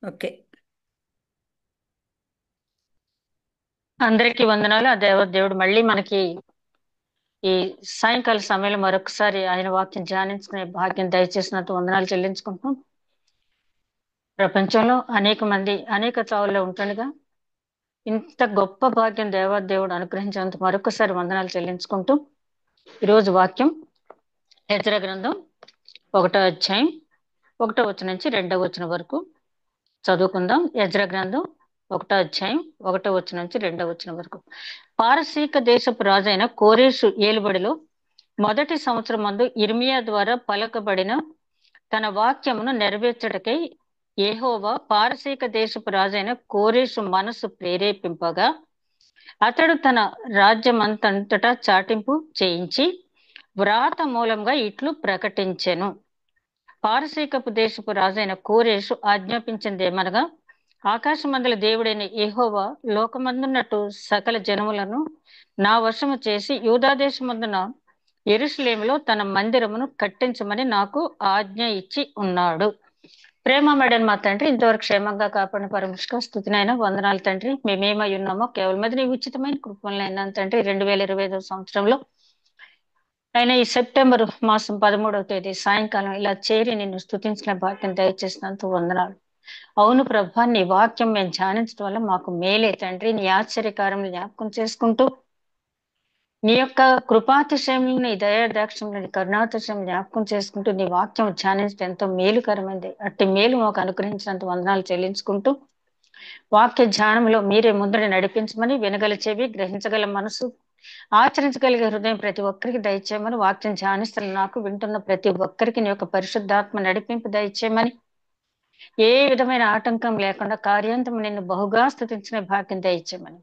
Okay. అందరికీ వందనాలు. ఆ దేవుడు మళ్ళీ మనకి ఈ సాయంకాల సమయంలో మరొకసారి ఆయన వాక్యం ధ్యానించుకునే భాగ్యం దయచేసినందుకు వందనాలు చెల్లించుకుంటున్నాం. ప్రపంచంలో అనేక మంది అనేక తావుల్లో ఉంటుండగా ఇంత గొప్ప భాగ్యం దేవుడు అనుగ్రహించినందుకు మరొకసారి వందనాలు చెల్లించుకుంటూ ఈరోజు వాక్యం ఎజ్రా గ్రంథం 1వ అధ్యాయం 1వ వచనం నుంచి 2వ వచనం వరకు చదువుకుందాం. ఎజ్రా గ్రంథం 1వ అధ్యాయం 1వ వచనం నుంచి 2వ వచనం వరకు. పారసీక దేశపు రాజైన కోరేషు ఏలుబడిలో మొదటి సంవత్సరం మందు ఇర్మియా ద్వారా పలకబడిన తన వాక్యమును నెరవేర్చటకై యెహోవా పారసీక దేశపు రాజైన కోరేషు మనసు ప్రేరేపింపగా అతడు తన రాజ్యమంతటా చాటింపు చేయించి వ్రాత మూలంగా ఇట్లు ప్రకటించెను. పారసీకపు దేశపు రాజైన కోరేషు ఆజ్ఞాపించిందేమనగా, ఆకాశమందల దేవుడైన యెహోవా లోకమందున్నట్టు సకల జనములను నా వశము చేసి యూదాదేశమందున యెరూషలేములో తన మందిరమును కట్టించమని నాకు ఆజ్ఞ ఇచ్చి ఉన్నాడు. ప్రేమమేడని మా తండ్రి, ఇంతవరకు క్షేమంగా కాపాడిన పరమేశ్వర స్తుతినైనా వందనాలు తండ్రి. మేమేమై ఉన్నామో కేవలం అది నీ ఉచితమైన కృపలైనా తండ్రి. 2025 సంవత్సరంలో అయినా ఈ సెప్టెంబర్ మాసం 13వ తేదీ సాయంకాలం ఇలా చేరి నిన్ను స్తుతించిన భాగ్యం దయచేసినందుకు వందనాలు. అవును ప్రభా, నీ వాక్యం మేము ధ్యానించడం వల్ల మాకు మేలే తండ్రి. నీ ఆశ్చర్యకారం జ్ఞాపకం చేసుకుంటూ నీ యొక్క కృపాతిశయములను, నీ దయాదాక్షములను, నీ కరుణాతిశయం జ్ఞాపకం చేసుకుంటూ నీ వాక్యం ధ్యానించడం ఎంతో మేలుకరమైంది. అట్టి మేలు మాకు అనుగ్రహించినంత వందనాలు చెల్లించుకుంటూ వాక్య ధ్యానంలో మీరే ముందర నడిపించమని, వినగల చెవి, గ్రహించగల మనసు, ఆచరించగలిగే హృదయం ప్రతి ఒక్కరికి దయచేయమని, వాక్యం ధ్యానిస్తున్న నాకు వింటున్న ప్రతి ఒక్కరికి నీ యొక్క పరిశుద్ధాత్మ నడిపింపు దయచేయమని, ఏ విధమైన ఆటంకం లేకుండా కార్యాంతం నిన్ను బహుగా స్తుతించిన భాగ్యం దయచేయమని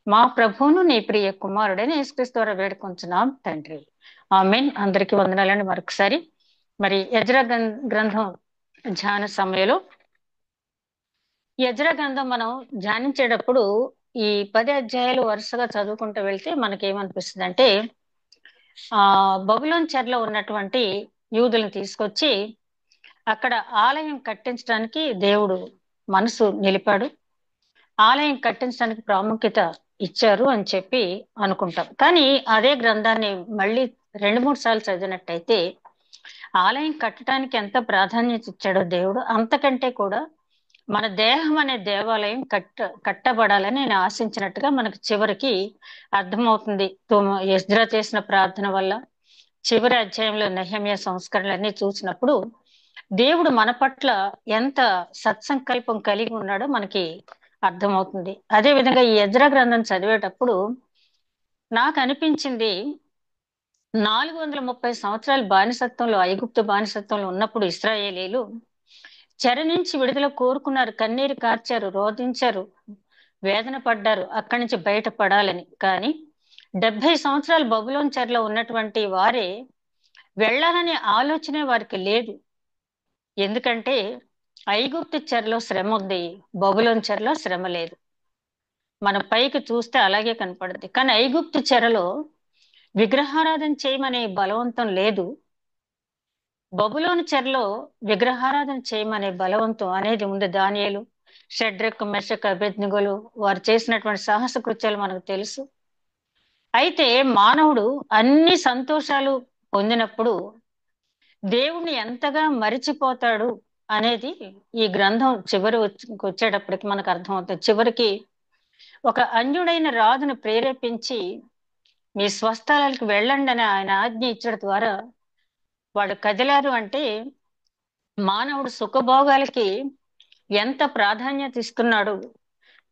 మా ప్రభువును నీ ప్రియ కుమారుడైన యేసుక్రీస్తు ద్వారా వేడుకొంచున్నాం తండ్రి. ఆమేన్. అందరికీ వందనాలండి. మరొకసారి మరి యెజ్రా గ్రంథం ధ్యాన సమయంలో యెజ్రా గ్రంథం మనం ధ్యానించేటప్పుడు ఈ 10 అధ్యాయాలు వరుసగా చదువుకుంటూ వెళ్తే మనకేమనిపిస్తుంది అంటే, బబులోన్ చెరలో ఉన్నటువంటి యూదులను తీసుకొచ్చి అక్కడ ఆలయం కట్టించడానికి దేవుడు మనసు నిలిపాడు. ఆలయం కట్టించడానికి ప్రాముఖ్యత ఇచ్చారు అని చెప్పి అనుకుంటాం. కానీ అదే గ్రంథాన్ని మళ్ళీ 2-3 సార్లు చదివినట్టయితే ఆలయం కట్టడానికి ఎంత ప్రాధాన్యత ఇచ్చాడో దేవుడు, అంతకంటే కూడా మన దేహం అనే దేవాలయం కట్టబడాలని నేను ఆశించినట్టుగా మనకు చివరికి అర్థమవుతుంది. ఎజ్రా చేసిన ప్రార్థన వల్ల చివరి అధ్యాయంలో నెహెమ్యా సంస్కరణలన్నీ చూసినప్పుడు దేవుడు మన పట్ల ఎంత సత్సంకల్పం కలిగి ఉన్నాడో మనకి అర్థమవుతుంది. అదే విధంగా ఈ యెజ్రా గ్రంథం చదివేటప్పుడు నాకు అనిపించింది, 430 సంవత్సరాలు బానిసత్వంలో, ఐగుప్తు బానిసత్వంలో ఉన్నప్పుడు ఇశ్రాయేలీలు చెర నుంచి విడుదల కోరుకున్నారు, కన్నీరు కార్చారు, రోధించారు, వేదన పడ్డారు అక్కడి నుంచి బయటపడాలని. కానీ 70 సంవత్సరాలు బబులోన్ చెరలో ఉన్నటువంటి వారే వెళ్ళాలనే ఆలోచనే వారికి లేదు. ఎందుకంటే ఐగుప్తు చెరలో శ్రమ ఉంది, బబులోన్ చెరలో శ్రమ లేదు. మన పైకి చూస్తే అలాగే కనపడుద్ది. కానీ ఐగుప్తు చెరలో విగ్రహారాధన చేయమనే బలవంతం లేదు. బబులోను చెరలో విగ్రహారాధన చేయమనే బలవంతం అనేది ఉంది. దానియేలు, షడ్రక్, మెషక్, అబేద్నెగోలు వారు చేసినటువంటి సాహస కృత్యాలు మనకు తెలుసు. అయితే మానవుడు అన్ని సంతోషాలు పొందినప్పుడు దేవుణ్ణి ఎంతగా మరిచిపోతాడు అనేది ఈ గ్రంథం చివరి వచ్చేటప్పటికి మనకు అర్థమవుతుంది. చివరికి ఒక అన్యుడైన రాజును ప్రేరేపించి మీ స్వస్థలాలకు వెళ్ళండి అని ఆయన ఆజ్ఞ ఇచ్చడం ద్వారా వాడు కదిలారు. అంటే మానవుడు సుఖభోగాలకి ఎంత ప్రాధాన్యత ఇస్తున్నాడు.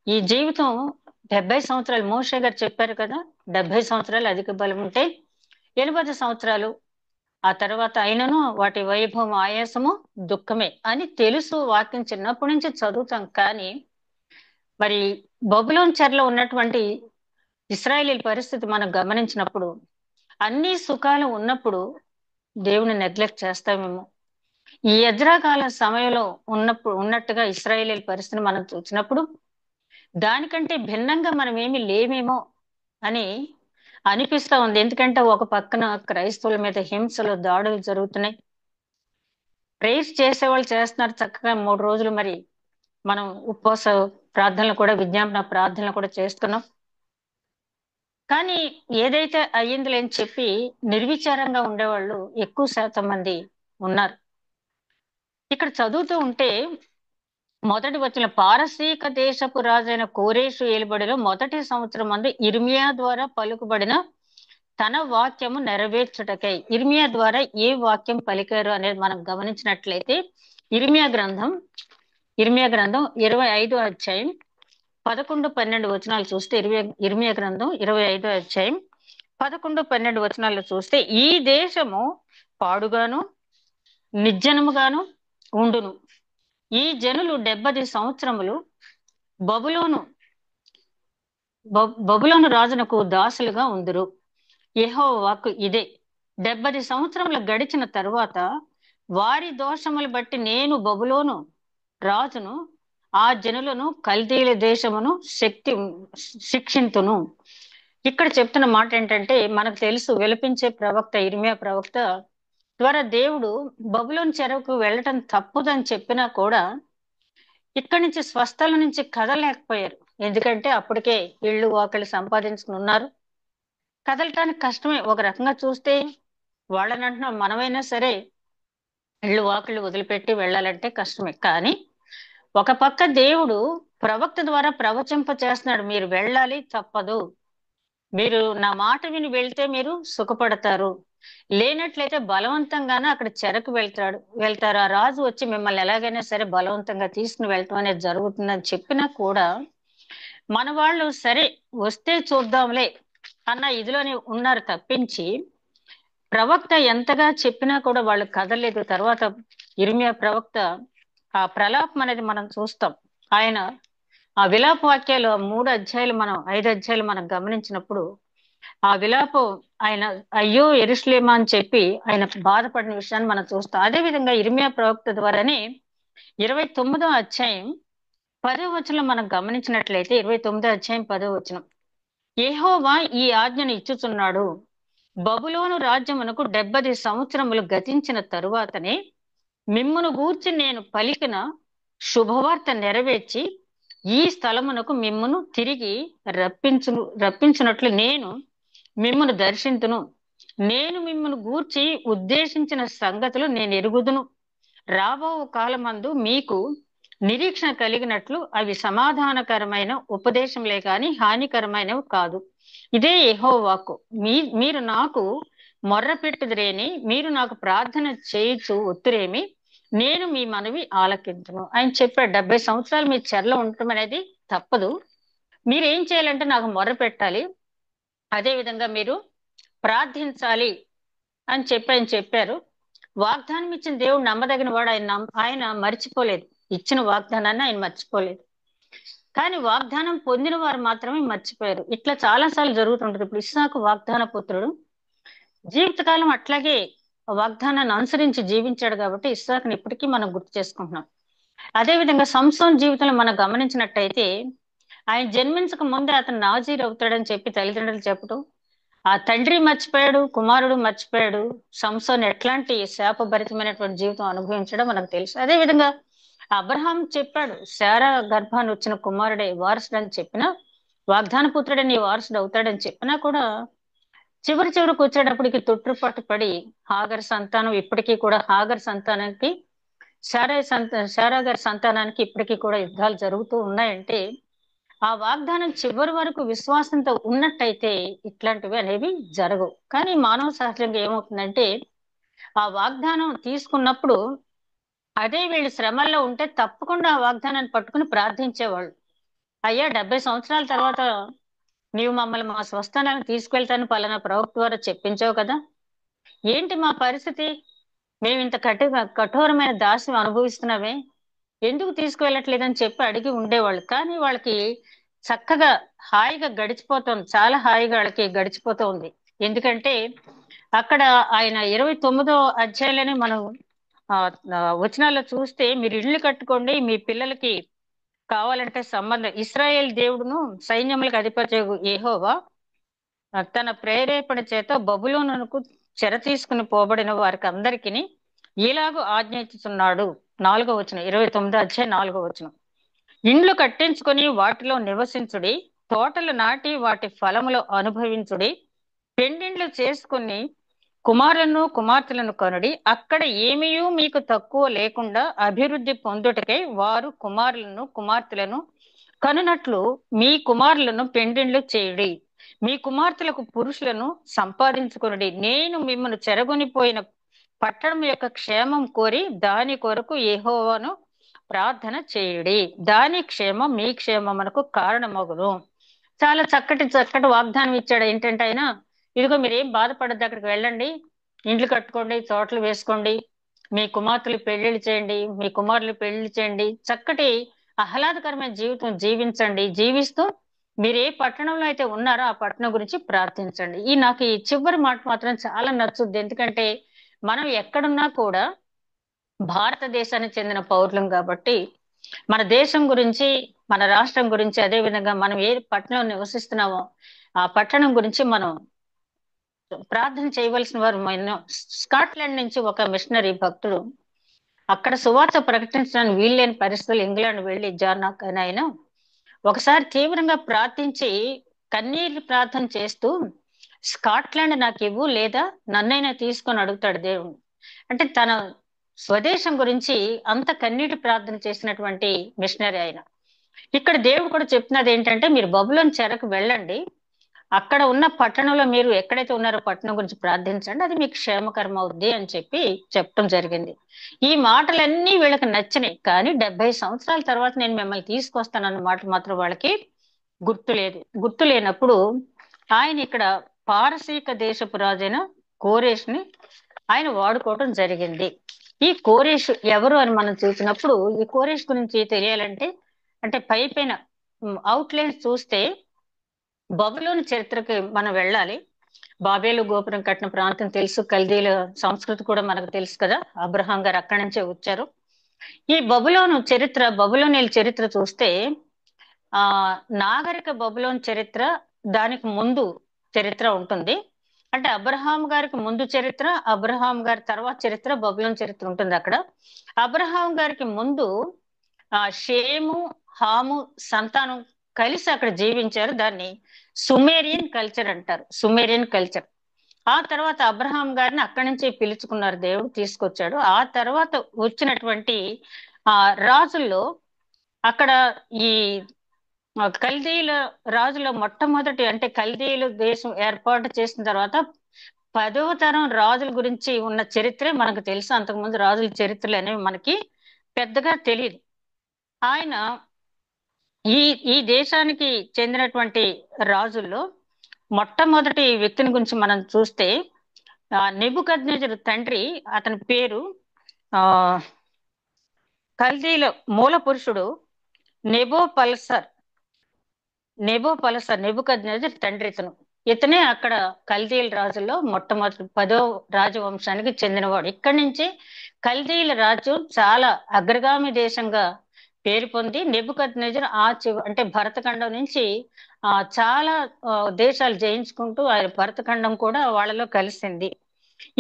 ఈ జీవితం 70 సంవత్సరాలు, మోషే గారు చెప్పారు కదా, 70 సంవత్సరాలు అధిక బలం ఉంటే 80 సంవత్సరాలు ఆ తర్వాత అయినను వాటి వైభవం, ఆయాసము, దుఃఖమే అని తెలుసు. వాక్యం చిన్నప్పటి నుంచి చదువుతాం. కానీ మరి బబులోన్ చెరలో ఉన్నటువంటి ఇశ్రాయేలీల పరిస్థితి మనం గమనించినప్పుడు అన్ని సుఖాలు ఉన్నప్పుడు దేవుని నెగ్లెక్ట్ చేస్తామేమో. ఈ యెజ్రా కాలం సమయంలో ఉన్నట్టుగా ఇశ్రాయేలీల పరిస్థితిని మనం చూసినప్పుడు దానికంటే భిన్నంగా మనం ఏమి లేమేమో అని అనిపిస్తా ఉంది. ఎందుకంటే ఒక పక్కన క్రైస్తవుల మీద హింసలు, దాడులు జరుగుతున్నాయి. ప్రేయర్స్ చేసేవాళ్ళు చేస్తున్నారు చక్కగా 3 రోజులు. మరి మనం ఉపవాస ప్రార్థనలు కూడా, విజ్ఞాపన ప్రార్థనలు కూడా చేస్తున్నాం. కానీ ఏదైతే అయ్యిందిలే అని చెప్పి నిర్విచారంగా ఉండేవాళ్ళు ఎక్కువ శాతం మంది ఉన్నారు. ఇక్కడ చదువుతూ ఉంటే మొదటి వచ్చిన పారసీక దేశపు రాజైన కోరేషు ఏలుబడిలో మొదటి సంవత్సరం మందు ఇర్మియా ద్వారా పలుకుబడిన తన వాక్యము నెరవేర్చుటకై. ఇర్మియా ద్వారా ఏ వాక్యం పలికారు అనేది మనం గమనించినట్లయితే ఇర్మియా గ్రంథం 25 అధ్యాయం 11-12 వచనాలు చూస్తే, ఇర్మియా గ్రంథం 25 అధ్యాయం 11-12 వచనాలు చూస్తే, ఈ దేశము పాడుగాను నిర్జనముగాను ఉండును. ఈ జనులు 70 సంవత్సరములు బబులోను రాజునకు దాసులుగా ఉందురు. యెహోవా వాక్కు ఇదే. 70 సంవత్సరములు గడిచిన తరువాత వారి దోషములు బట్టి నేను బబులోను రాజును ఆ జనులను కల్దీల దేశమును శిక్షింతును. ఇక్కడ చెప్తున్న మాట ఏంటంటే, మనకు తెలుసు విలపించే ప్రవక్త ఇర్మియా ప్రవక్త ద్వారా దేవుడు బబులోను చెరకు వెళ్ళటం తప్పుదని చెప్పినా కూడా ఇక్కడి నుంచి స్వస్థల నుంచి కదలలేకపోయారు. ఎందుకంటే అప్పటికే ఇళ్ళు వాకిళ్ళు సంపాదించుకుని ఉన్నారు. కదలటానికి కష్టమే. ఒక రకంగా చూస్తే వాళ్ళని అంటున్నాం, మనమైనా సరే ఇళ్ళు వాకిళ్ళు వదిలిపెట్టి వెళ్ళాలంటే కష్టమే. కానీ ఒక పక్క దేవుడు ప్రవక్త ద్వారా ప్రవచింప చేస్తున్నాడు, మీరు వెళ్ళాలి, తప్పదు, మీరు నా మాట విని వెళ్తే మీరు సుఖపడతారు, లేనట్లయితే బలవంతంగానే అక్కడ చెరకు వెళ్తారు, ఆ రాజు వచ్చి మిమ్మల్ని ఎలాగైనా సరే బలవంతంగా తీసుకుని వెళ్ళటం అనేది జరుగుతుందని చెప్పినా కూడా మన వాళ్ళు సరే వస్తే చూద్దాంలే అన్న ఇదిలోనే ఉన్నారు తప్పించి, ప్రవక్త ఎంతగా చెప్పినా కూడా వాళ్ళు కదలేదు. తర్వాత ఇర్మియా ప్రవక్త ఆ ప్రలాపం అనేది మనం చూస్తాం. ఆయన ఆ విలాప వాక్యాలు 5 అధ్యాయాలు మనం గమనించినప్పుడు ఆ విలాపం ఆయన అయ్యో యెరూషలేమా అని చెప్పి ఆయన బాధపడిన విషయాన్ని మనం చూస్తాం. అదే విధంగా ఇర్మియా ప్రవక్త ద్వారానే 29వ అధ్యాయం 10వ వచనం మనం గమనించినట్లయితే 29వ అధ్యాయం 10వ వచనం, యెహోవా ఈ ఆజ్ఞను ఇచ్చుచున్నాడు, బబులోను రాజ్యమునకు 70 సంవత్సరములు గతించిన తరువాతనే మిమ్మును గూర్చి నేను పలికిన శుభవార్త నెరవేర్చి ఈ స్థలమునకు మిమ్మును తిరిగి రప్పించునట్లు నేను మిమ్మును దర్శింతును. నేను మిమ్మును గూర్చి ఉద్దేశించిన సంగతులు నేను ఎరుగుదును. రాబో కాలమందు మీకు నిరీక్షణ కలిగినట్లు అవి సమాధానకరమైన ఉపదేశంలే కాని హానికరమైనవి కాదు. ఇదే యెహోవాకు. మీరు నాకు మొర్ర పెట్టుదురేని, మీరు నాకు ప్రార్థన చేయుచు ఒత్తురేమి, నేను మీ మనవి ఆలకించును. ఆయన చెప్పాడు, 70 సంవత్సరాలు మీ చెరలో ఉండటం అనేది తప్పదు, మీరు ఏం చేయాలంటే నాకు మొర్ర పెట్టాలి, అదే విధంగా మీరు ప్రార్థించాలి అని ఆయన చెప్పారు. వాగ్దానం ఇచ్చిన దేవుడు నమ్మదగిన వాడు. ఆయన మర్చిపోలేదు, ఇచ్చిన వాగ్దానాన్ని ఆయన మర్చిపోలేదు. కానీ వాగ్దానం పొందిన వారు మాత్రమే మర్చిపోయారు. ఇట్లా చాలాసార్లు జరుగుతుంటది. ఇప్పుడు ఇస్సాకు వాగ్దాన పుత్రుడు, జీవితకాలం అట్లాగే వాగ్దానాన్ని అనుసరించి జీవించాడు కాబట్టి ఇస్సాకుని ఇప్పటికీ మనం గుర్తు చేసుకుంటున్నాం. అదేవిధంగా సంసోన్ జీవితంలో మనం గమనించినట్టయితే ఆయన జన్మించక ముందే అతను నాజీర్ అవుతాడని చెప్పి తల్లిదండ్రులు చెప్పడం, ఆ తండ్రి మర్చిపోయాడు, కుమారుడు మర్చిపోయాడు. సంసోన్ ఎట్లాంటి శాపభరితమైనటువంటి జీవితం అనుభవించడం మనకు తెలుసు. అదే విధంగా అబ్రహాం చెప్పాడు, శారా గర్భాన్ని వచ్చిన కుమారుడే వారసుడు అని చెప్పినా, వాగ్దాన పుత్రుడే నీ వారసుడు అవుతాడని చెప్పినా కూడా చివరికి వచ్చేటప్పటికి తొట్టుపాటు పడి హాగర్ సంతానం ఇప్పటికీ కూడా హాగర్ సంతానానికి శారా గారి సంతానానికి ఇప్పటికీ కూడా యుద్ధాలు జరుగుతూ ఉన్నాయంటే ఆ వాగ్దానం చివరి వరకు విశ్వాసంతో ఉన్నట్టయితే ఇట్లాంటివి అనేవి జరగవు. కానీ మానవ సహజంగా ఏమవుతుందంటే ఆ వాగ్దానం తీసుకున్నప్పుడు అదే వీళ్ళు శ్రమల్లో ఉంటే తప్పకుండా ఆ వాగ్దానాన్ని పట్టుకుని ప్రార్థించేవాళ్ళు. అయ్యా 70 సంవత్సరాల తర్వాత నీవు మమ్మల్ని మా స్వస్థానానికి తీసుకెళ్తాను పలానా ప్రవక్త ద్వారా చెప్పించావు కదా, ఏంటి మా పరిస్థితి, మేము ఇంత కఠోరమైన దాస్యం అనుభవిస్తున్నామే, ఎందుకు తీసుకువెళ్ళట్లేదని చెప్పి అడిగి ఉండేవాళ్ళు. కానీ వాళ్ళకి చక్కగా హాయిగా గడిచిపోతుంది, చాలా హాయిగా వాళ్ళకి గడిచిపోతుంది. ఎందుకంటే అక్కడ ఆయన 29వ అధ్యాయంలోనే మనం వచనాల్లో చూస్తే, మీరు ఇళ్ళు కట్టుకోండి, మీ పిల్లలకి కావాలంటే సంబంధం, ఇశ్రాయేల్ దేవుడును సైన్యములకు అధిపతి యెహోవా తన ప్రేరేపణ చేత బబులోనుకు చెర తీసుకుని పోబడిన వారికి అందరికీ ఇలాగూ ఆజ్ఞ ఇచ్చుచున్నాడు. 4వ వచనం, 29వ అధ్యాయం 4వ వచనం, ఇండ్లు కట్టించుకొని వాటిలో నివసించుడి, తోటలు నాటి వాటి ఫలములు అనుభవించుడి, పెండిండ్లు చేసుకుని కుమారులను కుమార్తెలను కనుడి. అక్కడ ఏమీయూ మీకు తక్కువ లేకుండా అభివృద్ధి పొందుటకై వారు కుమారులను కుమార్తెలను కనునట్లు మీ కుమారులను పెండిండ్లు చేయుడి. మీ కుమార్తెలకు పురుషులను సంపాదించుకొనుడి. నేను మిమ్మల్ని చెరగొనిపోయిన పట్టణం యొక్క క్షేమం కోరి దాని కొరకు యెహోవాను ప్రార్థన చేయుడి. దాని క్షేమం మీ క్షేమమునకు కారణమగును. చాలా చక్కటి చక్కటి వాగ్దానం ఇచ్చాడు. ఏంటంటే ఆయన, ఇదిగో మీరేం బాధపడద్దు, అక్కడికి వెళ్ళండి, ఇండ్లు కట్టుకోండి, తోటలు వేసుకోండి, మీ కుమార్తెలు పెళ్లిళ్ళు చేయండి, మీ కుమారులు పెళ్లి చేయండి, చక్కటి ఆహ్లాదకరమైన జీవితం జీవించండి. జీవిస్తూ మీరు ఏ పట్టణంలో అయితే ఉన్నారో ఆ పట్టణం గురించి ప్రార్థించండి. నాకు ఈ చివరి మాట మాత్రం చాలా నచ్చుద్ది. ఎందుకంటే మనం ఎక్కడున్నా కూడా భారతదేశానికి చెందిన పౌరులం కాబట్టి మన దేశం గురించి, మన రాష్ట్రం గురించి, అదే విధంగా మనం ఏ పట్టణంలో నివసిస్తున్నామో ఆ పట్టణం గురించి మనం ప్రార్థన చేయవలసిన వారు. స్కాట్లాండ్ నుంచి ఒక మిషనరీ భక్తుడు అక్కడ సువార్త ప్రకటించడానికి వీల్లేని పరిస్థితులు ఇంగ్లాండ్ వెళ్లి జార్నాక్ అని ఆయన ఒకసారి తీవ్రంగా ప్రార్థించి కన్నీరు ప్రార్థన చేస్తూ, స్కాట్లాండ్ నాకు ఇవ్వు, లేదా నన్నైనా తీసుకొని అడుగుతాడు దేవుడు. అంటే తన స్వదేశం గురించి అంత కన్నీటి ప్రార్థన చేసినటువంటి మిషనరీ ఆయన. ఇక్కడ దేవుడు కూడా చెప్తున్నది ఏంటంటే, మీరు బబులోను చెరకు వెళ్ళండి, అక్కడ ఉన్న పట్టణంలో మీరు ఎక్కడైతే ఉన్నారో పట్టణం గురించి ప్రార్థించండి, అది మీకు క్షేమకరం అవుద్ది అని చెప్పి చెప్పడం జరిగింది. ఈ మాటలన్నీ వీళ్ళకి నచ్చినాయి. కానీ 70 సంవత్సరాల తర్వాత నేను మిమ్మల్ని తీసుకొస్తానన్న మాట మాత్రం వాళ్ళకి గుర్తు లేనప్పుడు ఆయన ఇక్కడ పారసీక దేశపు రాజైన కోరేష్ని ఆయన వాడుకోవటం జరిగింది. ఈ కోరేష్ ఎవరు అని మనం చూసినప్పుడు, ఈ కోరేష్ గురించి తెలియాలంటే, అంటే పైన అవుట్లైన్స్ చూస్తే బబులోను చరిత్రకి మనం వెళ్ళాలి. బాబేలు గోపురం కట్టిన ప్రాంతం తెలుసు, కల్దీల సంస్కృతి కూడా మనకు తెలుసు కదా, అబ్రహాం గారు అక్కడి నుంచే వచ్చారు. ఈ బబులోనియల చరిత్ర చూస్తే నాగరిక బబులోన్ చరిత్ర, దానికి ముందు చరిత్ర ఉంటుంది. అంటే అబ్రహాం గారికి ముందు చరిత్ర, అబ్రహాం గారి తర్వాత చరిత్ర, బబులోన్ చరిత్ర ఉంటుంది అక్కడ. అబ్రహాం గారికి ముందు షేము, హాము సంతానం కలిసి అక్కడ జీవించారు. దాన్ని సుమేరియన్ కల్చర్ అంటారు, సుమేరియన్ కల్చర్. ఆ తర్వాత అబ్రహాం గారిని అక్కడి నుంచి పిలుచుకున్నారు, దేవుడు తీసుకొచ్చాడు. ఆ తర్వాత వచ్చినటువంటి రాజుల్లో అక్కడ ఈ కల్దీల రాజుల మొట్టమొదటి, అంటే కల్దీలు దేశం ఏర్పాటు చేసిన తర్వాత 10వ తరం రాజుల గురించి ఉన్న చరిత్రే మనకు తెలుసు. అంతకుముందు రాజుల చరిత్రలు అనేవి మనకి పెద్దగా తెలియదు. ఆయన ఈ దేశానికి చెందినటువంటి రాజుల్లో మొట్టమొదటి వ్యక్తిని గురించి మనం చూస్తే నెబుకద్నెజరు తండ్రి, అతని పేరు కల్దీల మూల పురుషుడు నెబోపల్సర్. నెబుకద్నెజరు తండ్రి ఇతనే అక్కడ కల్దీల రాజుల్లో మొట్టమొదటి 10వ రాజవంశానికి చెందినవాడు. ఇక్కడి నుంచి కల్దీల రాజు చాలా అగ్రగామి దేశంగా పేరు పొంది నెబుకద్నెజరు అంటే భరతఖండం నుంచి చాలా దేశాలు జయించుకుంటూ ఆయన భరతఖండం కూడా వాళ్ళలో కలిసింది.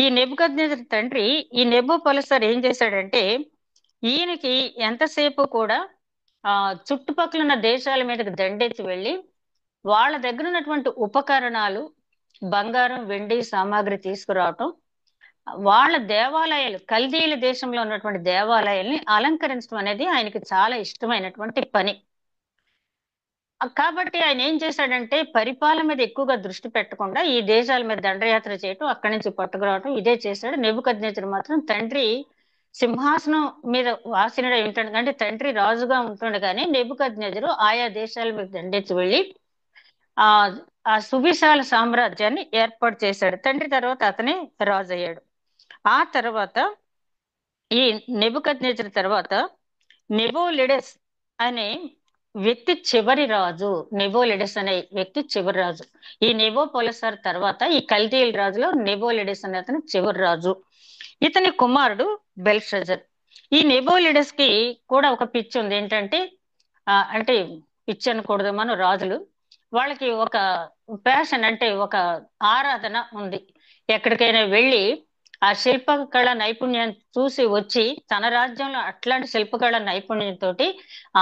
ఈ నెబుకద్నెజరు తండ్రి ఈ నెబోపల్సర్ ఏం చేశాడంటే, ఈయనకి ఎంతసేపు కూడా చుట్టుపక్కల ఉన్న దేశాల మీదకి దండెత్తి వెళ్ళి వాళ్ళ దగ్గర ఉన్నటువంటి ఉపకరణాలు, బంగారం, వెండి సామాగ్రి తీసుకురావటం, వాళ్ళ దేవాలయాలు, కల్దీల దేశంలో ఉన్నటువంటి దేవాలయాల్ని అలంకరించడం అనేది ఆయనకి చాలా ఇష్టమైనటువంటి పని. కాబట్టి ఆయన ఏం చేశాడంటే, పరిపాలన మీద ఎక్కువగా దృష్టి పెట్టకుండా ఈ దేశాల మీద దండయాత్ర చేయటం, అక్కడి నుంచి పట్టుకురావటం, ఇదే చేశాడు. నెబుకద్నెజరు మాత్రం తండ్రి సింహాసనం మీద ఆసీనుడై ఉంటాడు, అంటే తండ్రి రాజుగా ఉంటుండగానే నెబుకద్నెజరు ఆయా దేశాల మీద దండెత్తి వెళ్ళి ఆ సువిశాల సామ్రాజ్యాన్ని ఏర్పాటు చేశాడు. తండ్రి తర్వాత అతనే రాజు అయ్యాడు. ఆ తర్వాత ఈ నెబుకద్నెజరు తర్వాత నెబోలిడస్ అనే వ్యక్తి చివరి రాజు. నెబోలిడస్ అనే వ్యక్తి చివరి రాజు. ఈ నెబోపొలసర్ తర్వాత ఈ కల్దీల రాజులో నెబోలిడస్ అనే అతను చివరి రాజు. ఇతని కుమారుడు బెల్షజర్. ఈ నెబోలిడస్ కి కూడా ఒక పిచ్చి ఉంది. ఏంటంటే అంటే పిచ్చి అనకూడదు, మన రాజులు వాళ్ళకి ఒక ప్యాషన్, అంటే ఒక ఆరాధన ఉంది. ఎక్కడికైనా వెళ్ళి ఆ శిల్పకళ నైపుణ్యం చూసి వచ్చి తన రాజ్యంలో అట్లాంటి శిల్పకళ నైపుణ్యంతో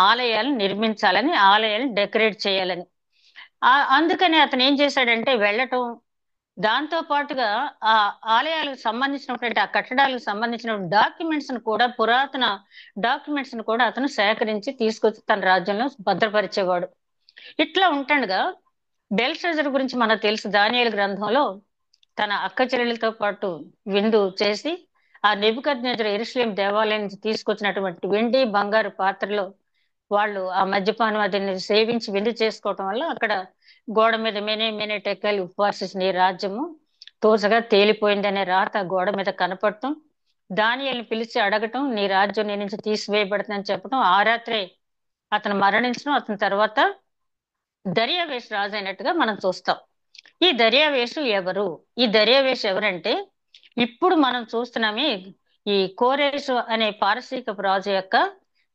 ఆలయాలను నిర్మించాలని, ఆలయాలను డెకరేట్ చేయాలని. అందుకని అతను ఏం చేశాడంటే వెళ్ళటం, దాంతో పాటుగా ఆ ఆలయాలకు సంబంధించినటువంటి ఆ కట్టడాలకు సంబంధించిన డాక్యుమెంట్స్ ను కూడా, పురాతన డాక్యుమెంట్స్ ను కూడా అతను సేకరించి తీసుకొచ్చి తన రాజ్యంలో భద్రపరిచేవాడు. ఇట్లా ఉంటుండగా బెల్షజర్ గురించి మనకు తెలుసు. దానియేలు గ్రంథంలో తన అక్క చెల్లెలతో పాటు విందు చేసి ఆ నెబుకద్నెజరు యెరూషలేం దేవాలయం నుంచి తీసుకొచ్చినటువంటి వెండి బంగారు పాత్రలో వాళ్ళు ఆ మద్యపానం అదిని సేవించి విందు చేసుకోవటం వల్ల అక్కడ గోడ మీద మెనే మెనే టెక్కలు ఉపవాసిస్ నీ రాజ్యము తోసగా తేలిపోయిందనే రాత గోడ మీద కనపడటం, దానియేలుని పిలిచి అడగటం, నీ రాజ్యం నీ నుంచి తీసివేయబడుతుందని చెప్పటం, ఆ రాత్రే అతను మరణించడం, అతని తర్వాత దర్యావేషు రాజు అయినట్టుగా మనం చూస్తాం. ఈ దర్యావేషు ఎవరు? ఈ దర్యావేషు ఎవరంటే ఇప్పుడు మనం చూస్తున్నామే ఈ కోరేషు అనే పారసీకపు రాజు యొక్క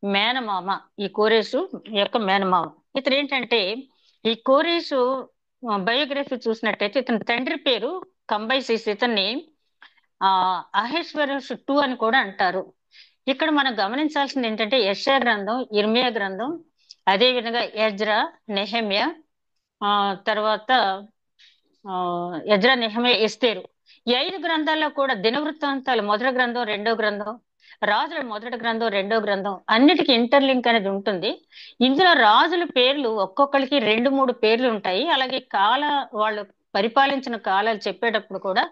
మేనమామ. ఈ కోరేషు యొక్క మేనమామ. ఇతను ఏంటంటే ఈ కోరేషు బయోగ్రఫీ చూసినట్టయితే ఇతని తండ్రి పేరు కంబైసిస్. ఇతన్ని అహేశ్వరషు టూ అని కూడా అంటారు. ఇక్కడ మనం గమనించాల్సింది ఏంటంటే యెషయా గ్రంథం, ఇర్మియా గ్రంథం, అదే విధంగా ఎజ్రా, నెహెమ్యా, తర్వాత ఎజ్రా, నెహెమ్యా, ఎస్తేరు, ఈ 5 గ్రంథాల్లో కూడా దినవృత్తాంతాలు మొదటి గ్రంథం, రెండో గ్రంథం, రాజుల మొదటి గ్రంథం, రెండో గ్రంథం అన్నిటికీ ఇంటర్లింక్ అనేది ఉంటుంది. ఇందులో రాజుల పేర్లు ఒక్కొక్కరికి 2-3 పేర్లు ఉంటాయి. అలాగే వాళ్ళు పరిపాలించిన కాలాలు చెప్పేటప్పుడు కూడా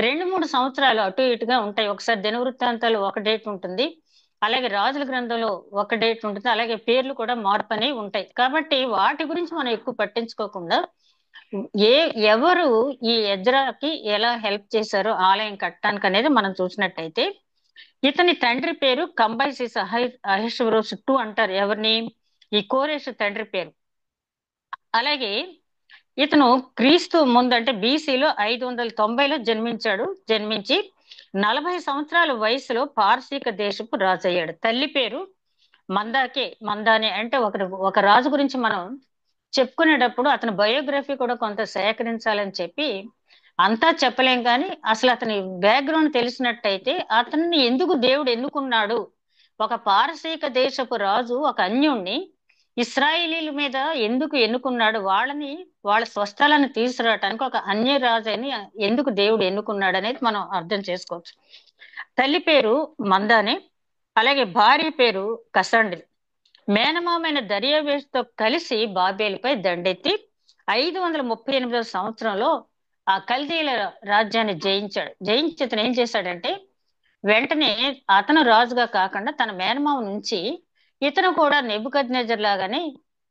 2-3 సంవత్సరాలు అటు ఇటుగా ఉంటాయి. ఒకసారి దినవృత్తాంతాలు ఒక డేట్ ఉంటుంది, అలాగే రాజుల గ్రంథంలో ఒక డేట్ ఉంటుంది, అలాగే పేర్లు కూడా మార్పు అనేవి ఉంటాయి. కాబట్టి వాటి గురించి మనం ఎక్కువ పట్టించుకోకుండా ఎవరు ఈ ఎజ్రాకి ఎలా హెల్ప్ చేశారో ఆలయం కట్టడానికి అనేది మనం చూసినట్టయితే, ఇతని తండ్రి పేరు కంబైసిస్ అహేశ్వరోషు టూ అంటారు. ఎవరిని? ఈ కోరేషు తండ్రి పేరు. అలాగే ఇతను క్రీస్తు ముందు అంటే బీసీలో 590లో జన్మించి 40 సంవత్సరాల వయసులో పారసీక దేశపు రాజు అయ్యాడు. తల్లి పేరు మందానే. అంటే ఒక రాజు గురించి మనం చెప్పుకునేటప్పుడు అతని బయోగ్రఫీ కూడా కొంత సేకరించాలని చెప్పి అంతా చెప్పలేం, కానీ అసలు అతని బ్యాక్గ్రౌండ్ తెలిసినట్టయితే అతన్ని ఎందుకు దేవుడు ఎన్నుకున్నాడు, ఒక పారసీక దేశపు రాజు ఒక అన్యుణ్ణి ఇస్రాయేలీల మీద ఎందుకు ఎన్నుకున్నాడు, వాళ్ళ స్వస్థలాన్ని తీసుకురావటానికి ఒక అన్య రాజుని ఎందుకు దేవుడు ఎన్నుకున్నాడు అనేది మనం అర్థం చేసుకోవచ్చు. తల్లి పేరు మందానే, అలాగే భార్య పేరు కసండ్రి. మేనమామైన దర్యావేషుతో కలిసి బాబేలుపై దండెత్తి 538వ సంవత్సరంలో ఆ కల్దీల రాజ్యాన్ని జయించి ఇతను ఏం చేశాడంటే వెంటనే అతను రాజుగా కాకుండా తన మేనమామ నుంచి ఇతను కూడా నెబుకద్నెజర్ లాగానే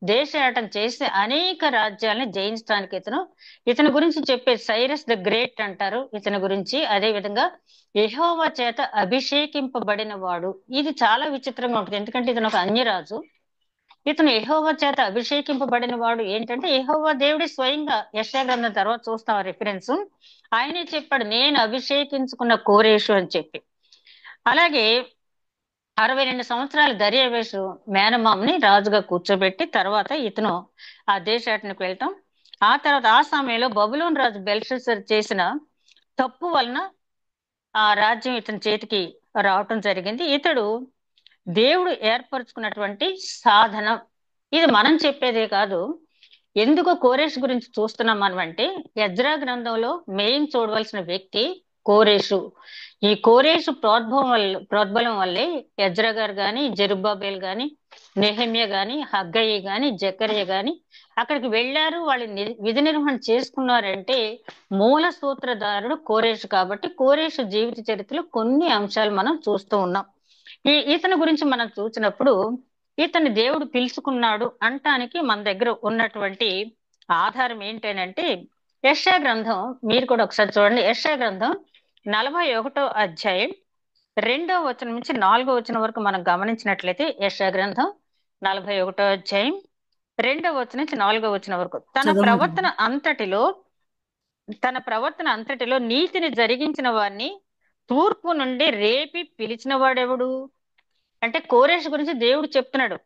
దేశయాటన చేసి అనేక రాజ్యాలని జయించడానికి ఇతని గురించి చెప్పే సైరస్ ద గ్రేట్ అంటారు ఇతని గురించి. అదే విధంగా యెహోవా చేత అభిషేకింపబడిన వాడు. ఇది చాలా విచిత్రంగా ఉంటుంది, ఎందుకంటే ఇతను ఒక అన్యరాజు. ఇతను యెహోవా చేత అభిషేకింపబడిన వాడు ఏంటంటే యెహోవా దేవుడి స్వయంగా యెషయా గ్రంథం తర్వాత చూస్తాం రిఫరెన్స్. ఆయనే చెప్పాడు, నేను అభిషేకించుకున్న కోరేషు అని చెప్పి. అలాగే 62 సంవత్సరాల దర్యావేషు మేనమామని రాజుగా కూర్చోబెట్టి తర్వాత ఇతను ఆ దేశాటనకు వెళ్ళటం. ఆ తర్వాత ఆ సమయంలో బబులోన్ రాజు బెల్షస్సర్ చేసిన తప్పు వలన ఆ రాజ్యం ఇతని చేతికి రావటం జరిగింది. ఇతడు దేవుడు ఏర్పరచుకున్నటువంటి సాధనం. ఇది మనం చెప్పేదే కాదు. ఎందుకు కోరేష్ గురించి చూస్తున్నాం మనం అంటే ఎజ్రా గ్రంథంలో మెయిన్ చూడవలసిన వ్యక్తి కోరేషు. ఈ కోరేషు ప్రోద్బలం వల్లే ఎజ్రా గారు గాని, జెరుబ్బాబేల్ గాని, నెహెమ్యా గాని, హగ్గయి గాని, జకర్య గాని అక్కడికి వెళ్ళారు. వాళ్ళు విధి నిర్వహణ చేసుకున్నారంటే మూల సూత్రధారుడు కోరేషు. కాబట్టి కోరేషు జీవిత చరిత్రలో కొన్ని అంశాలు మనం చూస్తూ ఉన్నాం. ఇతని గురించి మనం చూసినప్పుడు ఇతన్ని దేవుడు పిలుచుకున్నాడు అంటానికి మన దగ్గర ఉన్నటువంటి ఆధారం ఏంటంటే యెషయా గ్రంథం. మీరు కూడా ఒకసారి చూడండి. యెషయా గ్రంథం 41వ అధ్యాయం 2వ వచనం నుంచి 4వ వచనం వరకు మనం గమనించినట్లయితే యెషయా గ్రంథం 41వ అధ్యాయం 2వ వచనం నుంచి 4వ వచనం వరకు తన ప్రవర్తన అంతటిలో నీతిని జరిగించిన వారిని తూర్పు నుండి రేపి పిలిచిన వాడెవడు అంటే కోరేష్ గురించి దేవుడు చెప్తున్నాడు.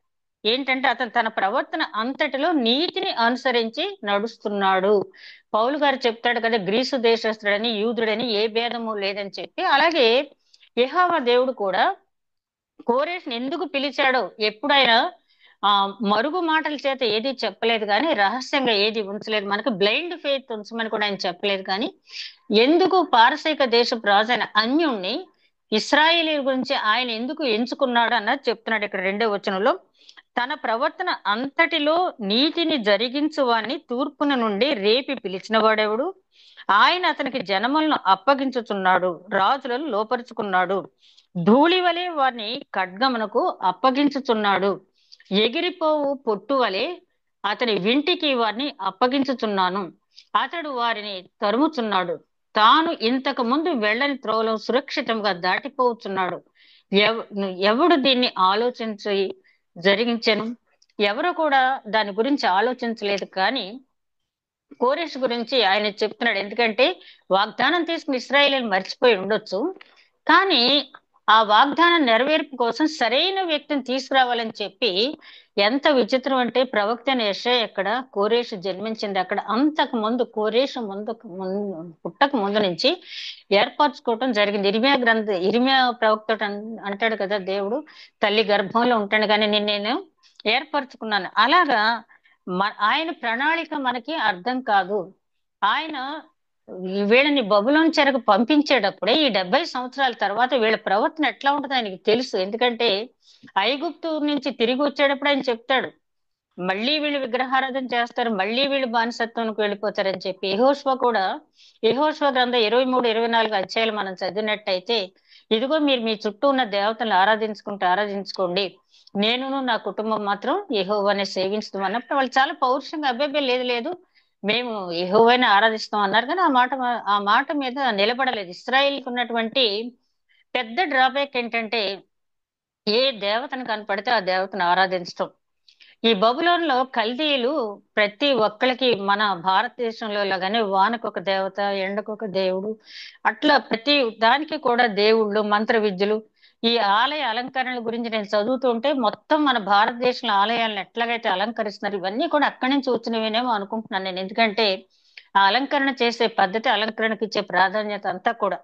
ఏంటంటే అతను తన ప్రవర్తన అంతటిలో నీతిని అనుసరించి నడుస్తున్నాడు. పౌలు గారు చెప్తాడు కదా, గ్రీసు దేశస్థుడని యూదుడని ఏ భేదము లేదని చెప్పి. అలాగే యెహోవా దేవుడు కూడా కోరేష్ని ఎందుకు పిలిచాడో ఎప్పుడైనా ఆ మరుగు మాటల చేత ఏది చెప్పలేదు, కానీ రహస్యంగా ఏది ఉంచలేదు. మనకు బ్లైండ్ ఫెయిత్ ఉంచమని కూడా ఆయన చెప్పలేదు. కానీ ఎందుకు పారసీక దేశపు రాజైన అన్యుణ్ణి ఇశ్రాయేలీ గురించి ఆయన ఎందుకు ఎంచుకున్నాడు అన్నది చెప్తున్నాడు ఇక్కడ 2వ వచనంలో. తన ప్రవర్తన అంతటిలో నీతిని జరిగించువాన్ని తూర్పున నుండి రేపి పిలిచిన వాడెవడు? ఆయన అతనికి జనములను అప్పగించుచున్నాడు, రాజులను లోపరుచుకున్నాడు, ధూళి వలె వారిని ఖడ్గమునకు అప్పగించుచున్నాడు, ఎగిరిపోవు పొట్టు వలె అతని వింటికి వారిని అప్పగించుచున్నాను, అతడు వారిని తరుముచున్నాడు, తాను ఇంతకు ముందు వెళ్ళని త్రోవలో సురక్షితంగా దాటిపోతున్నాడు. ఎవడు దీన్ని ఆలోచించి జరిగించెను? ఎవరు కూడా దాని గురించి ఆలోచించలేదు. కానీ కోరెష్ గురించి ఆయన చెప్తున్నాడు. ఎందుకంటే వాగ్దానం తీసుకుని ఇశ్రాయేలీయులు మర్చిపోయి ఉండొచ్చు, కానీ ఆ వాగ్దానం నెరవేర్పు కోసం సరైన వ్యక్తిని తీసుకురావాలని చెప్పి, ఎంత విచిత్రం అంటే ప్రవక్త అయిన యెషయా ఎక్కడ, కోరేషు జన్మించింది అక్కడ. అంతకు ముందు కోరేషు పుట్టక ముందు నుంచి ఏర్పరచుకోవటం జరిగింది. ఇర్మియా ప్రవక్త అంటాడు కదా, దేవుడు తల్లి గర్భంలో ఉంటాను కానీ నేను ఏర్పరచుకున్నాను. అలాగా ఆయన ప్రణాళిక మనకి అర్థం కాదు. ఆయన వీళ్ళని బబులోను చెరకు పంపించేటప్పుడే ఈ 70 సంవత్సరాల తర్వాత వీళ్ళ ప్రవర్తన ఎట్లా ఉంటుందో ఆయనకి తెలుసు. ఎందుకంటే ఐగుప్తు నుంచి తిరిగి వచ్చేటప్పుడు ఆయన చెప్తాడు, మళ్ళీ వీళ్ళు విగ్రహారాధన చేస్తారు, మళ్ళీ వీళ్ళు బానిసత్వానికి వెళ్ళిపోతారని చెప్పి. యెహోషువ గ్రంథం 23, 24 అధ్యాయాలు మనం చదివినట్టయితే, ఇదిగో మీరు మీ చుట్టూ ఉన్న దేవతలను ఆరాధించుకోండి, నేనును నా కుటుంబం మాత్రం యెహోవానే సేవిస్తాం అన్నప్పుడు వాళ్ళు చాలా పౌరుషంగా అబ్బేబే లేదు మేము యెహోవానే ఆరాధిస్తాం అన్నారు. కానీ ఆ మాట మీద నిలబడలేదు. ఇశ్రాయేల్కి ఉన్నటువంటి పెద్ద డ్రాబ్యాక్ ఏంటంటే, ఏ దేవతను కనపడితే ఆ దేవతను ఆరాధించటం. ఈ బబులోన్లో కల్దీయులు ప్రతి ఒక్కరికి మన భారతదేశంలో లాగానే వానకు ఒక దేవత, ఎండకు ఒక దేవుడు, అట్లా ప్రతి దానికి కూడా దేవుళ్ళు, మంత్ర విద్యలు. ఈ ఆలయ అలంకరణల గురించి నేను చదువుతుంటే మొత్తం మన భారతదేశంలో ఆలయాలను ఎట్లాగైతే అలంకరిస్తున్నారు, ఇవన్నీ కూడా అక్కడి నుంచి వచ్చినవేనేమో అనుకుంటున్నాను నేను. ఎందుకంటే ఆ అలంకరణ చేసే పద్ధతి, అలంకరణకి ఇచ్చే ప్రాధాన్యత అంతా కూడా.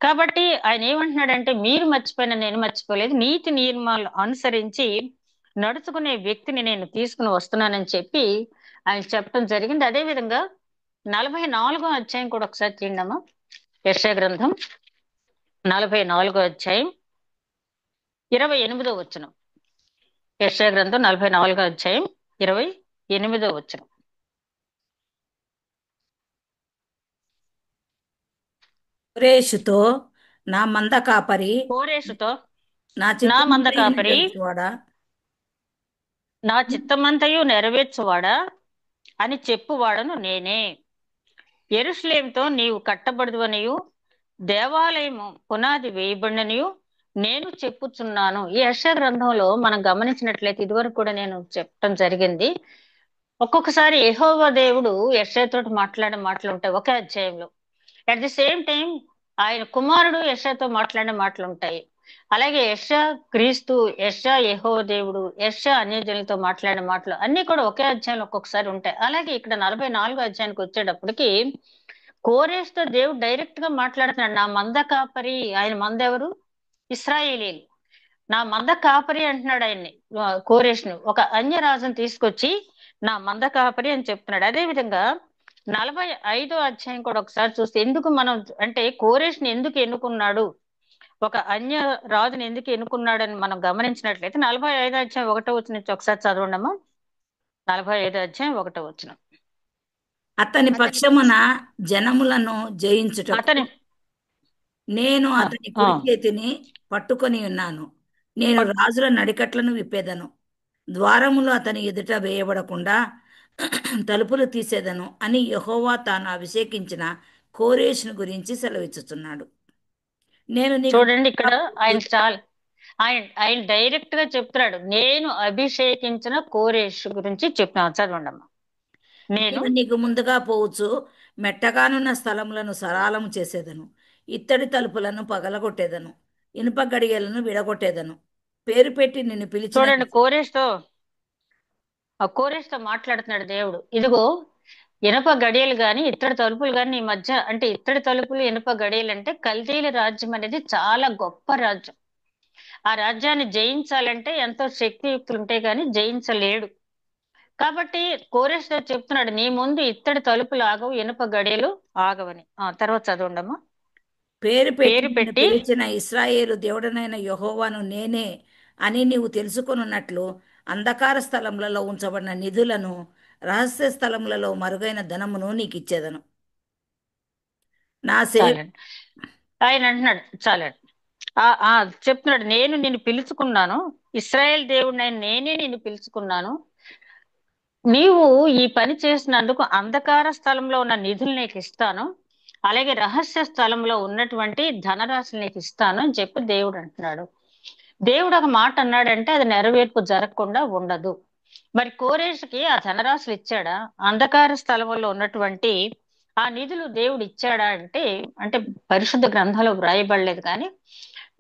కాబట్టి ఆయన ఏమంటున్నాడంటే, మీరు మర్చిపోయిన నేను మర్చిపోలేదు, నీతి నియమాలు అనుసరించి నడుచుకునే వ్యక్తిని నేను తీసుకుని వస్తున్నానని చెప్పి ఆయన చెప్పడం జరిగింది. అదే విధంగా 44వ అధ్యాయం కూడా ఒకసారి తీయండమ్మా. యెషయా గ్రంథం 44వ అధ్యాయం 28వ వచనం. యెషయా గ్రంథం 44వ అధ్యాయం 28వ వచనం. కోరేషుతో నా మంద కాపరి, కోరేషుతో నా నా మంద చిత్తమంతయు కాపరి, నెరవేర్చువాడా, నా చిత్తమంతయు నెరవేర్చువాడా అని చెప్పువాడను నేనే. యెరూషలేముతో నీవు కట్టబడదువనియు, దేవాలయము పునాది వేయబడిననియు నేను చెప్పుచున్నాను. ఈ యెషయా గ్రంథంలో మనం గమనించినట్లయితే, ఇదివరకు కూడా నేను చెప్పడం జరిగింది, ఒక్కొక్కసారి యెహోవా దేవుడు యెషయాతో మాట్లాడిన మాటలు ఉంటాయి ఒకే అధ్యాయంలో. అట్ ది సేమ్ టైం ఆయన కుమారుడు యెషయాతో మాట్లాడిన మాటలు ఉంటాయి. అలాగే యెషయా క్రీస్తు, యెషయా యెహోవా దేవుడు, యెషయా అన్యజనులతో మాట్లాడిన మాటలు అన్ని కూడా ఒకే అధ్యాయంలో ఒక్కొక్కసారి ఉంటాయి. అలాగే ఇక్కడ 44వ అధ్యాయానికి వచ్చేటప్పటికి కోరేష్తో దేవుడు డైరెక్ట్ గా మాట్లాడుతున్నాడు. నా మంద కాపరి, ఆయన మంద ఎవరు? ఇశ్రాయేలీలు. నా మంద కాపరి అంటున్నాడు ఆయన్ని, కోరేష్ను. ఒక అన్యరాజును తీసుకొచ్చి నా మంద కాపరి అని చెప్తున్నాడు. అదే విధంగా 45వ అధ్యాయం కూడా ఒకసారి చూస్తే, ఎందుకు మనం అంటే కోరేష్ని ఎందుకు ఎన్నుకున్నాడు, ఒక అన్య రాజుని ఎందుకు ఎన్నుకున్నాడని మనం గమనించినట్లయితే 45వ అధ్యాయం 1వ వచనం నుంచి ఒకసారి చదవండమ్మా. 45వ అధ్యాయం 1వ వచనం. అతని పక్షమున జనములను జయించుటకు అతని నేను అతని కుడి చేతిని పట్టుకొని ఉన్నాను. నేను రాజుల నడికట్లను విప్పేదను, ద్వారములు అతని ఎదుట వేయబడకుండా తలుపులు తీసేదను అని యెహోవా తాను అభిషేకించిన కోరేషును గురించి సెలవిచ్చుచున్నాడు. నేను నీకు చూడండి, ఇక్కడ ఆయన చాలా ఆయన డైరెక్ట్ గా చెప్తున్నాడు, నేను అభిషేకించిన కోరేష్ గురించి చెప్తున్నాను. చదవండమ్మా. నేను నీకు ముందుగా పోవచ్చు మెట్టగానున్న స్థలములను సరాలము చేసేదను, ఇత్తడి తలుపులను పగలగొట్టేదను, ఇనుప గడియలను విడగొట్టేదను, పేరు పెట్టి నిన్ను పిలిచిన చూడండి, కోరేష్తో ఆ కోరేష్తో మాట్లాడుతున్నాడు దేవుడు. ఇదిగో ఇనప గడియలు గాని ఇత్తడి తలుపులు గాని నీ మధ్య, అంటే ఇత్తడి తలుపులు ఇనప గడియలు అంటే కల్దీల రాజ్యం అనేది చాలా గొప్ప రాజ్యం. ఆ రాజ్యాన్ని జయించాలంటే ఎంతో శక్తియుక్తులు ఉంటే గాని జయించలేడు. కాబట్టి కోరేష్తో చెప్తున్నాడు, నీ ముందు ఇత్తడి తలుపులు ఆగవు, ఇనుప గడియలు ఆగవని. తర్వాత చదవండమ్మా. పేరు పెట్టి పేరు నిన్ను పెట్టి పిలిచిన ఇశ్రాయేలు దేవుడనైన యెహోవాను నేనే అని నీవు తెలుసుకొనున్నట్లు అంధకార స్థలములలో ఉంచబడిన నిధులను, రహస్య స్థలములలో మరుగైన ధనమును నీకు ఇచ్చేదను. నా సే చాలండి. ఆయన అంటున్నాడు చాలండి. ఆ ఆ చెప్తున్నాడు, నేను నిన్ను పిలుచుకున్నాను, ఇశ్రాయేల్ దేవుడినైన నేనే నిన్ను పిలుచుకున్నాను. నీవు ఈ పని చేసినందుకు అంధకార స్థలంలో ఉన్న నిధులు నీకు ఇస్తాను, అలాగే రహస్య స్థలంలో ఉన్నటువంటి ధనరాశులు నీకు ఇస్తాను అని చెప్పి దేవుడు అంటున్నాడు. దేవుడు ఒక మాట అన్నాడంటే అది నెరవేర్పు జరగకుండా ఉండదు. మరి కోరేషుకి ఆ ధనరాశులు ఇచ్చాడా? అంధకార స్థలంలో ఉన్నటువంటి ఆ నిధులు దేవుడు ఇచ్చాడా అంటే, అంటే పరిశుద్ధ గ్రంథంలో వ్రాయబడలేదు. కానీ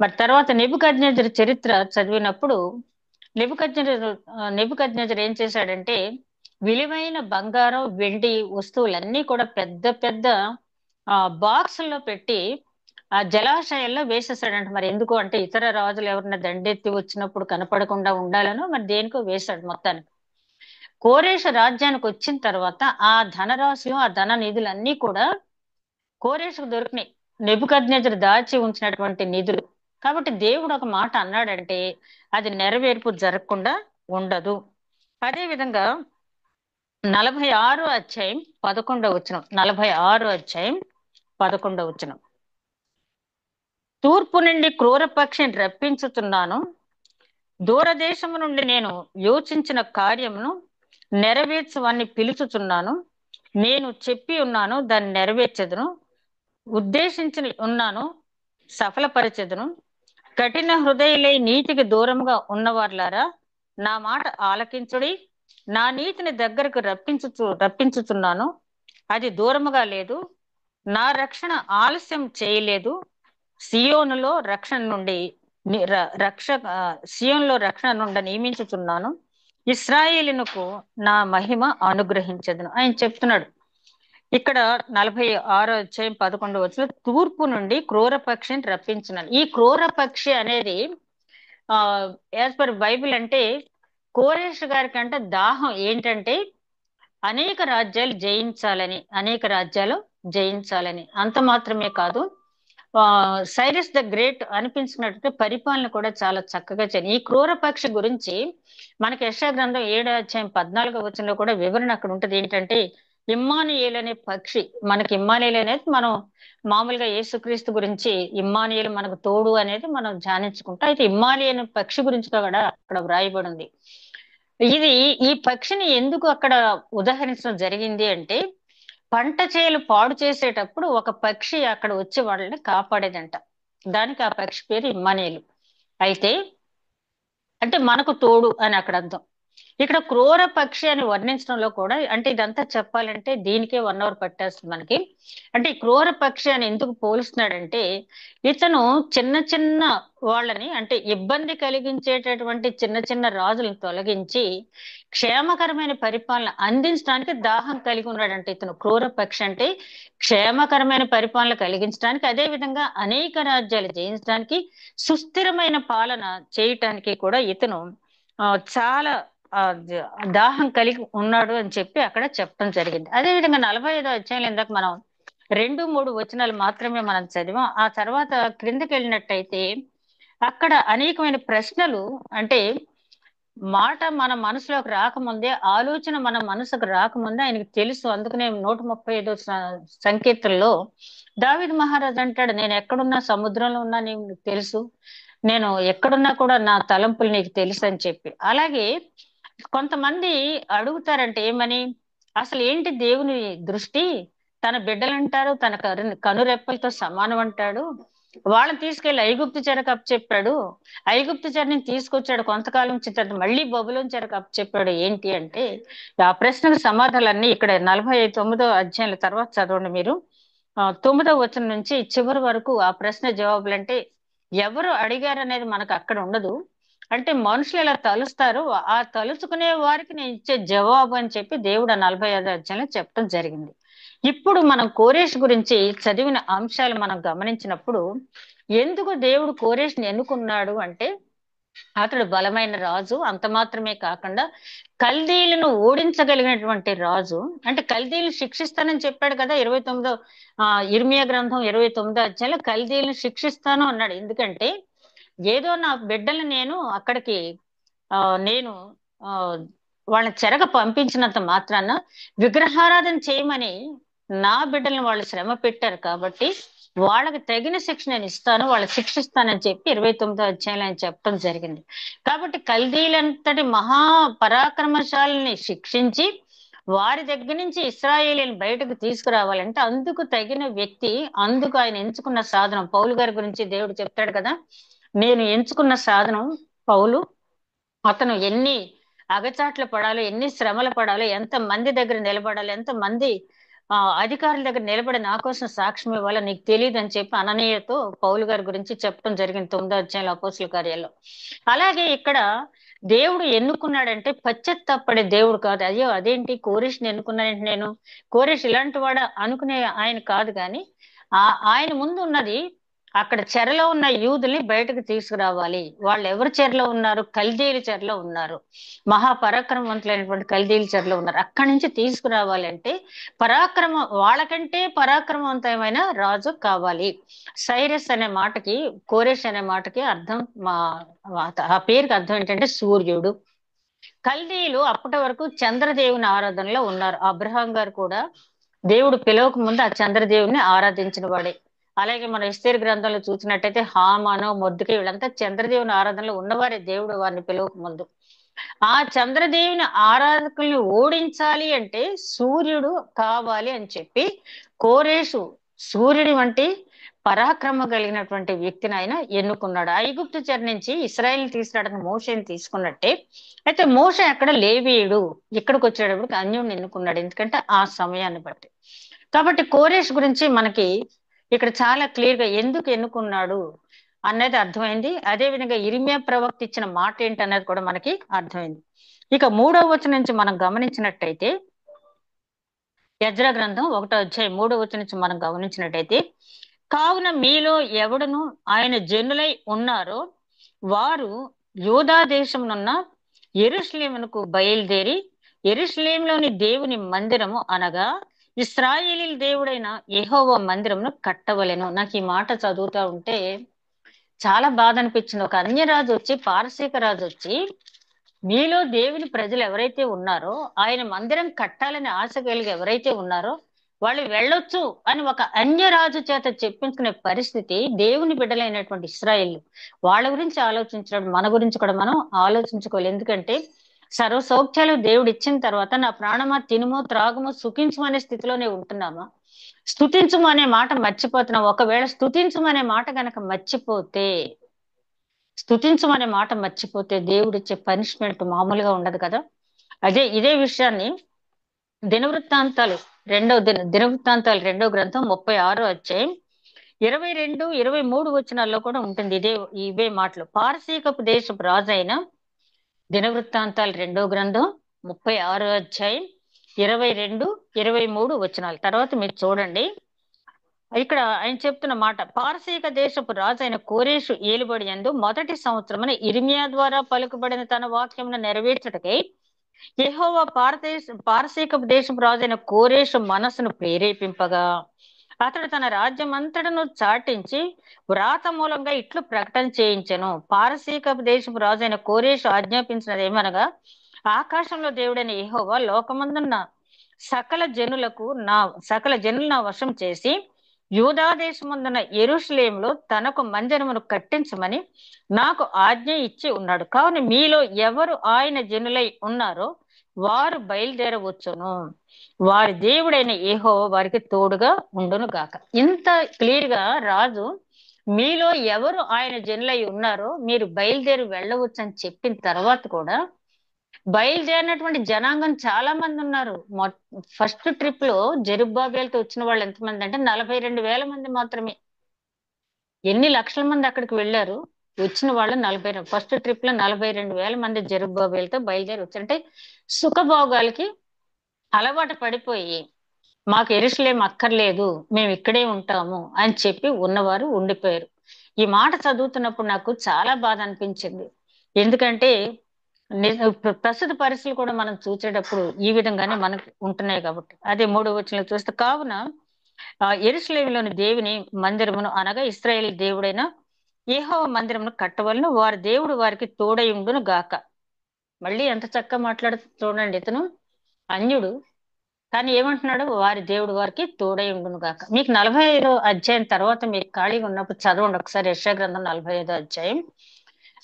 మరి తర్వాత నెబుకద్నెజరు చరిత్ర చదివినప్పుడు నెబుకద్నెజరు ఏం చేశాడంటే విలువైన బంగారం వెండి వస్తువులన్నీ కూడా పెద్ద పెద్ద బాక్సుల్లో పెట్టి ఆ జలాశయాల్లో వేసేసాడంట. మరి ఎందుకు అంటే ఇతర రాజులు ఎవరన్నా దండెత్తి వచ్చినప్పుడు కనపడకుండా ఉండాలనో మరి దేనికో వేశాడు మొత్తానికి. కోరేషు రాజ్యానికి వచ్చిన తర్వాత ఆ ధనరాశులు ఆ ధన నిధులన్నీ కూడా కోరేషుకు దొరికినాయి, నెబుకద్నెజరు దాచి ఉంచినటువంటి నిధులు. కాబట్టి దేవుడు ఒక మాట అన్నాడంటే అది నెరవేర్పు జరగకుండా ఉండదు. అదే విధంగా 46 అధ్యాయం 11 వచనం, 46 అధ్యాయం 11 వచనం. తూర్పు నుండి క్రూర పక్షిని రప్పించుతున్నాను, దూరదేశము నుండి నేను యోచించిన కార్యమును నెరవేర్చువని పిలుచుచున్నాను. నేను చెప్పి ఉన్నాను దాన్ని నెరవేర్చెదను, ఉద్దేశించి ఉన్నాను సఫలపరచెదను. కఠిన హృదయులై నీతికి దూరముగా ఉన్నవార్లారా నా మాట ఆలకించుడి. నా నీతిని దగ్గరకు రప్పించుచున్నాను, అది దూరముగా లేదు. నా రక్షణ ఆలస్యం చేయలేదు. సియోనులో రక్షణ నుండి ని- ర- రక్ష ఆ, సియోనులో రక్షణ నుండి నియమించుచున్నాను. ఇశ్రాయేలునకు నా మహిమ అనుగ్రహించదును ఆయన చెప్తున్నాడు. ఇక్కడ 46 అధ్యాయం 11 తూర్పు నుండి క్రూర పక్షిని రప్పించున్నాను. ఈ క్రూర పక్షి అనేది ఆ యాజ్ పర్ బైబిల్ అంటే కోరేష్ గారి కంటే దాహం ఏంటంటే అనేక రాజ్యాలు జయించాలని, అనేక రాజ్యాలు జయించాలని. అంత మాత్రమే కాదు, సైరస్ ద గ్రేట్ అనిపించినట్టు పరిపాలన కూడా చాలా చక్కగా చేయాలి. ఈ క్రూర పక్షి గురించి మనకి యెషయా గ్రంథం 7 అధ్యాయం 14 వచనంలో కూడా వివరణ అక్కడ ఉంటది. ఏంటంటే ఇమ్మానుయేలు అనే పక్షి, మనకి ఇమ్మానుయేలు అనేది మనం మామూలుగా యేసుక్రీస్తు గురించి ఇమ్మానుయేలు మనకు తోడు అనేది మనం ధ్యానించుకుంటాం. అయితే ఇమ్మానుయేలు అనే పక్షి గురించి కూడా అక్కడ వ్రాయబడి ఉంది. ఇది ఈ పక్షిని ఎందుకు అక్కడ ఉదాహరించడం జరిగింది అంటే పంట చేలు పాడు చేసేటప్పుడు ఒక పక్షి అక్కడ వచ్చి వాళ్ళని కాపాడేదంట. దానికి ఆ పక్షి పేరు ఇమ్మానుయేలు. అయితే అంటే మనకు తోడు అని అక్కడ అర్థం. ఇక్కడ క్రూర పక్షి అని వర్ణించడంలో కూడా అంటే ఇదంతా చెప్పాలంటే దీనికే 1 అవర్ పట్టేస్తుంది మనకి. అంటే ఈ క్రూర పక్షి అని ఎందుకు పోలుస్తున్నాడంటే ఇతను చిన్న చిన్న వాళ్ళని, అంటే ఇబ్బంది కలిగించేటటువంటి చిన్న చిన్న రాజులను తొలగించి క్షేమకరమైన పరిపాలన అందించడానికి దాహం కలిగి ఉన్నాడంటే ఇతను. క్రూర పక్షి అంటే క్షేమకరమైన పరిపాలన కలిగించడానికి, అదే విధంగా అనేక రాజ్యాలు జయించడానికి, సుస్థిరమైన పాలన చేయటానికి కూడా ఇతను చాలా ఆ, దాహం కలిగి ఉన్నాడు అని చెప్పి అక్కడ చెప్పడం జరిగింది. అదే విధంగా 45 అధ్యాయులు ఇందాక మనం 2-3 వచనాలు మాత్రమే మనం చదివాం. ఆ తర్వాత క్రిందకి వెళ్ళినట్టయితే అక్కడ అనేకమైన ప్రశ్నలు, అంటే మాట మన మనసులోకి రాకముందే, ఆలోచన మన మనసుకు రాకముందే ఆయనకు తెలుసు. అందుకనే 135 సంకీర్తనలో దావీదు మహారాజు అంటాడు, నేను ఎక్కడున్నా, సముద్రంలో ఉన్నా నీకు తెలుసు, నేను ఎక్కడున్నా కూడా నా తలంపులు నీకు తెలుసు అని చెప్పి. అలాగే కొంతమంది అడుగుతారంటే ఏమని, అసలు ఏంటి దేవుని దృష్టి, తన బిడ్డలంటారు తన కనురెప్పలతో సమానం అంటాడు, వాళ్ళని తీసుకెళ్లి ఐగుప్తు చెరకు అప్పచెప్పాడు, ఐగుప్తు చెరని తీసుకొచ్చాడు, కొంతకాలం వచ్చిన తర్వాత మళ్ళీ బబులోను చెరకు అప్పచెప్పాడు ఏంటి అంటే, ఆ ప్రశ్నకు సమాధానాలన్నీ ఇక్కడ 49 అధ్యాయుల తర్వాత చదవండి మీరు. 9 వచనం నుంచి చివరి వరకు ఆ ప్రశ్న జవాబులు. అంటే ఎవరు అడిగారు అనేది మనకు అక్కడ ఉండదు, అంటే మనుషులు ఇలా తలుస్తారు, ఆ తలుచుకునే వారికి నేను ఇచ్చే జవాబు అని చెప్పి దేవుడు ఆ 45వ అధ్యాయంలో చెప్పడం జరిగింది. ఇప్పుడు మనం కోరేష్ గురించి చదివిన అంశాలు మనం గమనించినప్పుడు, ఎందుకు దేవుడు కోరేష్ని ఎన్నుకున్నాడు అంటే, అతడు బలమైన రాజు, అంత మాత్రమే కాకుండా కల్దీలను ఓడించగలిగినటువంటి రాజు. అంటే కల్దీలు శిక్షిస్తానని చెప్పాడు కదా 29వ ఇర్మియా గ్రంథం 29వ అధ్యాయంలో కల్దీలను శిక్షిస్తాను అన్నాడు. ఎందుకంటే ఏదో నా బిడ్డలు నేను అక్కడికి ఆ నేను ఆ వాళ్ళ చెరగ పంపించినంత మాత్రాన విగ్రహారాధన చేయమని నా బిడ్డలను వాళ్ళు శ్రమ పెట్టారు కాబట్టి వాళ్ళకి తగిన శిక్ష నేను ఇస్తాను, వాళ్ళకి శిక్షిస్తానని చెప్పి 29వ అధ్యాయంలో ఆయన చెప్పడం జరిగింది. కాబట్టి కల్దీలంతటి మహా పరాక్రమశాలిని శిక్షించి వారి దగ్గర నుంచి ఇశ్రాయేలీని బయటకు తీసుకురావాలంటే అందుకు తగిన వ్యక్తి, అందుకు ఆయన ఎంచుకున్న సాధనం. పౌలు గారి గురించి దేవుడు చెప్తాడు కదా, నేను ఎంచుకున్న సాధనం పౌలు. అతను ఎన్ని అగచాట్లు పడాలో, ఎన్ని శ్రమలు పడాలో, ఎంత మంది దగ్గర నిలబడాలి, ఎంత మంది అధికారుల దగ్గర నిలబడి నా కోసం సాక్ష్యం ఇవ్వాలో నీకు తెలియదు అని చెప్పి అననీయతో పౌలు గారి గురించి చెప్పడం జరిగింది 9వ అధ్యాయంలో అపోస్తుల కార్యాల్లో. అలాగే ఇక్కడ దేవుడు ఎన్నుకున్నాడంటే పశ్చాత్తాపడే దేవుడు కాదు. అయ్యో అదేంటి కోరేష్ని ఎన్నుకున్నానంటే, నేను కోరేష్ ఇలాంటి వాడు అనుకునే ఆయన కాదు. కానీ ఆయన ముందు ఉన్నది అక్కడ చెరలో ఉన్న యూదుల్ని బయటకు తీసుకురావాలి. వాళ్ళు ఎవరి చెరలో ఉన్నారు? కల్దీల చెరలో ఉన్నారు. మహాపరాక్రమవంతులైనటువంటి కల్దీల చెరలో ఉన్నారు. అక్కడి నుంచి తీసుకురావాలంటే వాళ్ళకంటే పరాక్రమవంతమైన రాజు కావాలి. సైరస్ అనే మాటకి, కోరేష్ అనే మాటకి అర్థం, ఆ పేరుకి అర్థం ఏంటంటే సూర్యుడు. కల్దీయులు అప్పటి వరకు చంద్రదేవుని ఆరాధనలో ఉన్నారు. అబ్రహాం గారు కూడా దేవుడు పిలవక ముందు ఆ చంద్రదేవుని ఆరాధించిన వాడే. అలాగే మన ఎస్తేరు గ్రంథంలో చూసినట్టయితే హామాను, మొర్దెకై వీళ్ళంతా చంద్రదేవుని ఆరాధనలో ఉన్నవారే దేవుడు వారిని పిలవక ముందు. ఆ చంద్రదేవుని ఆరాధకుల్ని ఓడించాలి అంటే సూర్యుడు కావాలి అని చెప్పి కోరేషు సూర్యుడి వంటి పరాక్రమ కలిగినటువంటి వ్యక్తిని ఆయన ఎన్నుకున్నాడు. ఐగుప్తు చెర నుంచి ఇశ్రాయేల్ తీసుకురావడానికి మోషేని తీసుకున్నట్టే, అయితే మోషే అక్కడ లేవీయుడు, ఇక్కడికి వచ్చేటప్పటికి అన్యుడిని ఎన్నుకున్నాడు. ఎందుకంటే ఆ సమయాన్ని బట్టి. కాబట్టి కోరేష్ గురించి మనకి ఇక్కడ చాలా క్లియర్ గా ఎందుకు ఎన్నుకున్నాడు అన్నది అర్థమైంది. అదే విధంగా ఇర్మియా ప్రవక్త ఇచ్చిన మాట ఏంటనేది కూడా మనకి అర్థమైంది. ఇక 3వ వచనం నుంచి మనం గమనించినట్టయితే, ఎజ్రా గ్రంథం 1వ అధ్యాయం 3వ వచనం నుంచి మనం గమనించినట్టయితే, కావున మీలో ఎవడును ఆయన జనులై ఉన్నారో వారు యూదా దేశమునున్న యెరూషలేమునకు బయలుదేరి యెరూషలేములోని దేవుని మందిరము అనగా ఇశ్రాయేలీల దేవుడైన యెహోవా మందిరమును కట్టవలెను. నాకు ఈ మాట చదువుతా ఉంటే చాలా బాధ అనిపించింది. ఒక అన్యరాజు వచ్చి, పారసీక రాజు వచ్చి, మీలో దేవుని ప్రజలు ఎవరైతే ఉన్నారో, ఆయన మందిరం కట్టాలని ఆశ కలిగి ఎవరైతే ఉన్నారో వాళ్ళు వెళ్ళొచ్చు అని ఒక అన్యరాజు చేత చెప్పించుకునే పరిస్థితి దేవుని బిడ్డలైనటువంటి ఇశ్రాయేలు. వాళ్ళ గురించి ఆలోచించడం, మన గురించి కూడా మనం ఆలోచించుకోవాలి. ఎందుకంటే సర్వ సౌఖ్యాలు దేవుడు ఇచ్చిన తర్వాత నా ప్రాణమా తినుము త్రాగుము సుఖించము అనే స్థితిలోనే ఉంటున్నామా? స్తుతించము అనే మాట మర్చిపోతున్నాం. ఒకవేళ స్తుతించము అనే మాట గనక మర్చిపోతే దేవుడిచ్చే పనిష్మెంట్ మామూలుగా ఉండదు కదా. ఇదే విషయాన్ని దినవృత్తాంతాలు 2వ గ్రంథం 36వ అధ్యాయం 22, 23 వచనాల్లో కూడా ఉంటుంది ఇవే మాటలు. పారసీకపు దేశపు రాజు అయిన దినవృత్తాంతాలు 2వ గ్రంథం 36వ అధ్యాయం 22, 23 వచనాలు. తర్వాత మీరు చూడండి, ఇక్కడ ఆయన చెప్తున్న మాట, పారసీక దేశపు రాజు అయిన కోరేషు ఏలుబడి యందు మొదటి సంవత్సరమున ఇర్మియా ద్వారా పలుకుబడిన తన వాక్యమును నెరవేర్చుటకై యెహోవా పారసీకపు దేశపు రాజైన కోరేషు మనసును ప్రేరేపింపగా అతడు తన రాజ్యం అంతటను చాటించి వ్రాత మూలంగా ఇట్లు ప్రకటన చేయించెను. పారసీకపు దేశపు రాజైన కోరేషు ఆజ్ఞాపించినది ఏమనగా, ఆకాశంలో దేవుడైన యెహోవా లోకమందున్న సకల జనులు నా వశం చేసి యూదా దేశమందున్న యెరూషలేములో తనకు మందిరమును కట్టించమని నాకు ఆజ్ఞ ఇచ్చి ఉన్నాడు. కావున మీలో ఎవరు ఆయన జనులై ఉన్నారో వారు బయలుదేరవచ్చును, వారి దేవుడైన యెహోవా వారికి తోడుగా ఉండును గాక. ఇంత క్లియర్ గా రాజు మీలో ఎవరు ఆయన జనులై ఉన్నారో మీరు బయలుదేరి వెళ్ళవచ్చు అని చెప్పిన తర్వాత కూడా బయలుదేరినటువంటి జనాంగం చాలా మంది ఉన్నారు. ఫస్ట్ ట్రిప్ లో జెరుబ్బాబేలుతో వచ్చిన వాళ్ళు ఎంతమంది అంటే 42,000 మంది మాత్రమే. ఎన్ని లక్షల మంది అక్కడికి వెళ్ళారు? వచ్చిన వాళ్ళు ఫస్ట్ ట్రిప్ లో 42,000 మంది జెరుబ్బాబెల్తో బయలుదేరి వచ్చారు. అంటే సుఖభోగాలకి అలవాటు పడిపోయి మాకు యెరూషలేం అక్కర్లేదు, మేము ఇక్కడే ఉంటాము అని చెప్పి ఉన్నవారు ఉండిపోయారు. ఈ మాట చదువుతున్నప్పుడు నాకు చాలా బాధ అనిపించింది. ఎందుకంటే ప్రస్తుత పరిస్థితులు కూడా మనం చూసేటప్పుడు ఈ విధంగానే మనకు ఉంటున్నాయి కాబట్టి. అదే 3వ వచనంలో చూస్తే, కావున యెరూషలేములోని దేవుని మందిరమును అనగా ఇశ్రాయేలు దేవుడైన యెహోవా మందిరమును కట్టవలను, వారి దేవుడు వారికి తోడయుండును గాక. మళ్ళీ ఎంత చక్కగా మాట్లాడుతూ చూడండి. ఇతను అన్యుడు, కానీ ఏమంటున్నాడు? వారి దేవుడు వారికి తోడై ఉండును గాక. మీకు 45వ అధ్యాయం తర్వాత మీరు ఖాళీగా ఉన్నప్పుడు చదవండి ఒకసారి యెషయా గ్రంథం 45వ అధ్యాయం.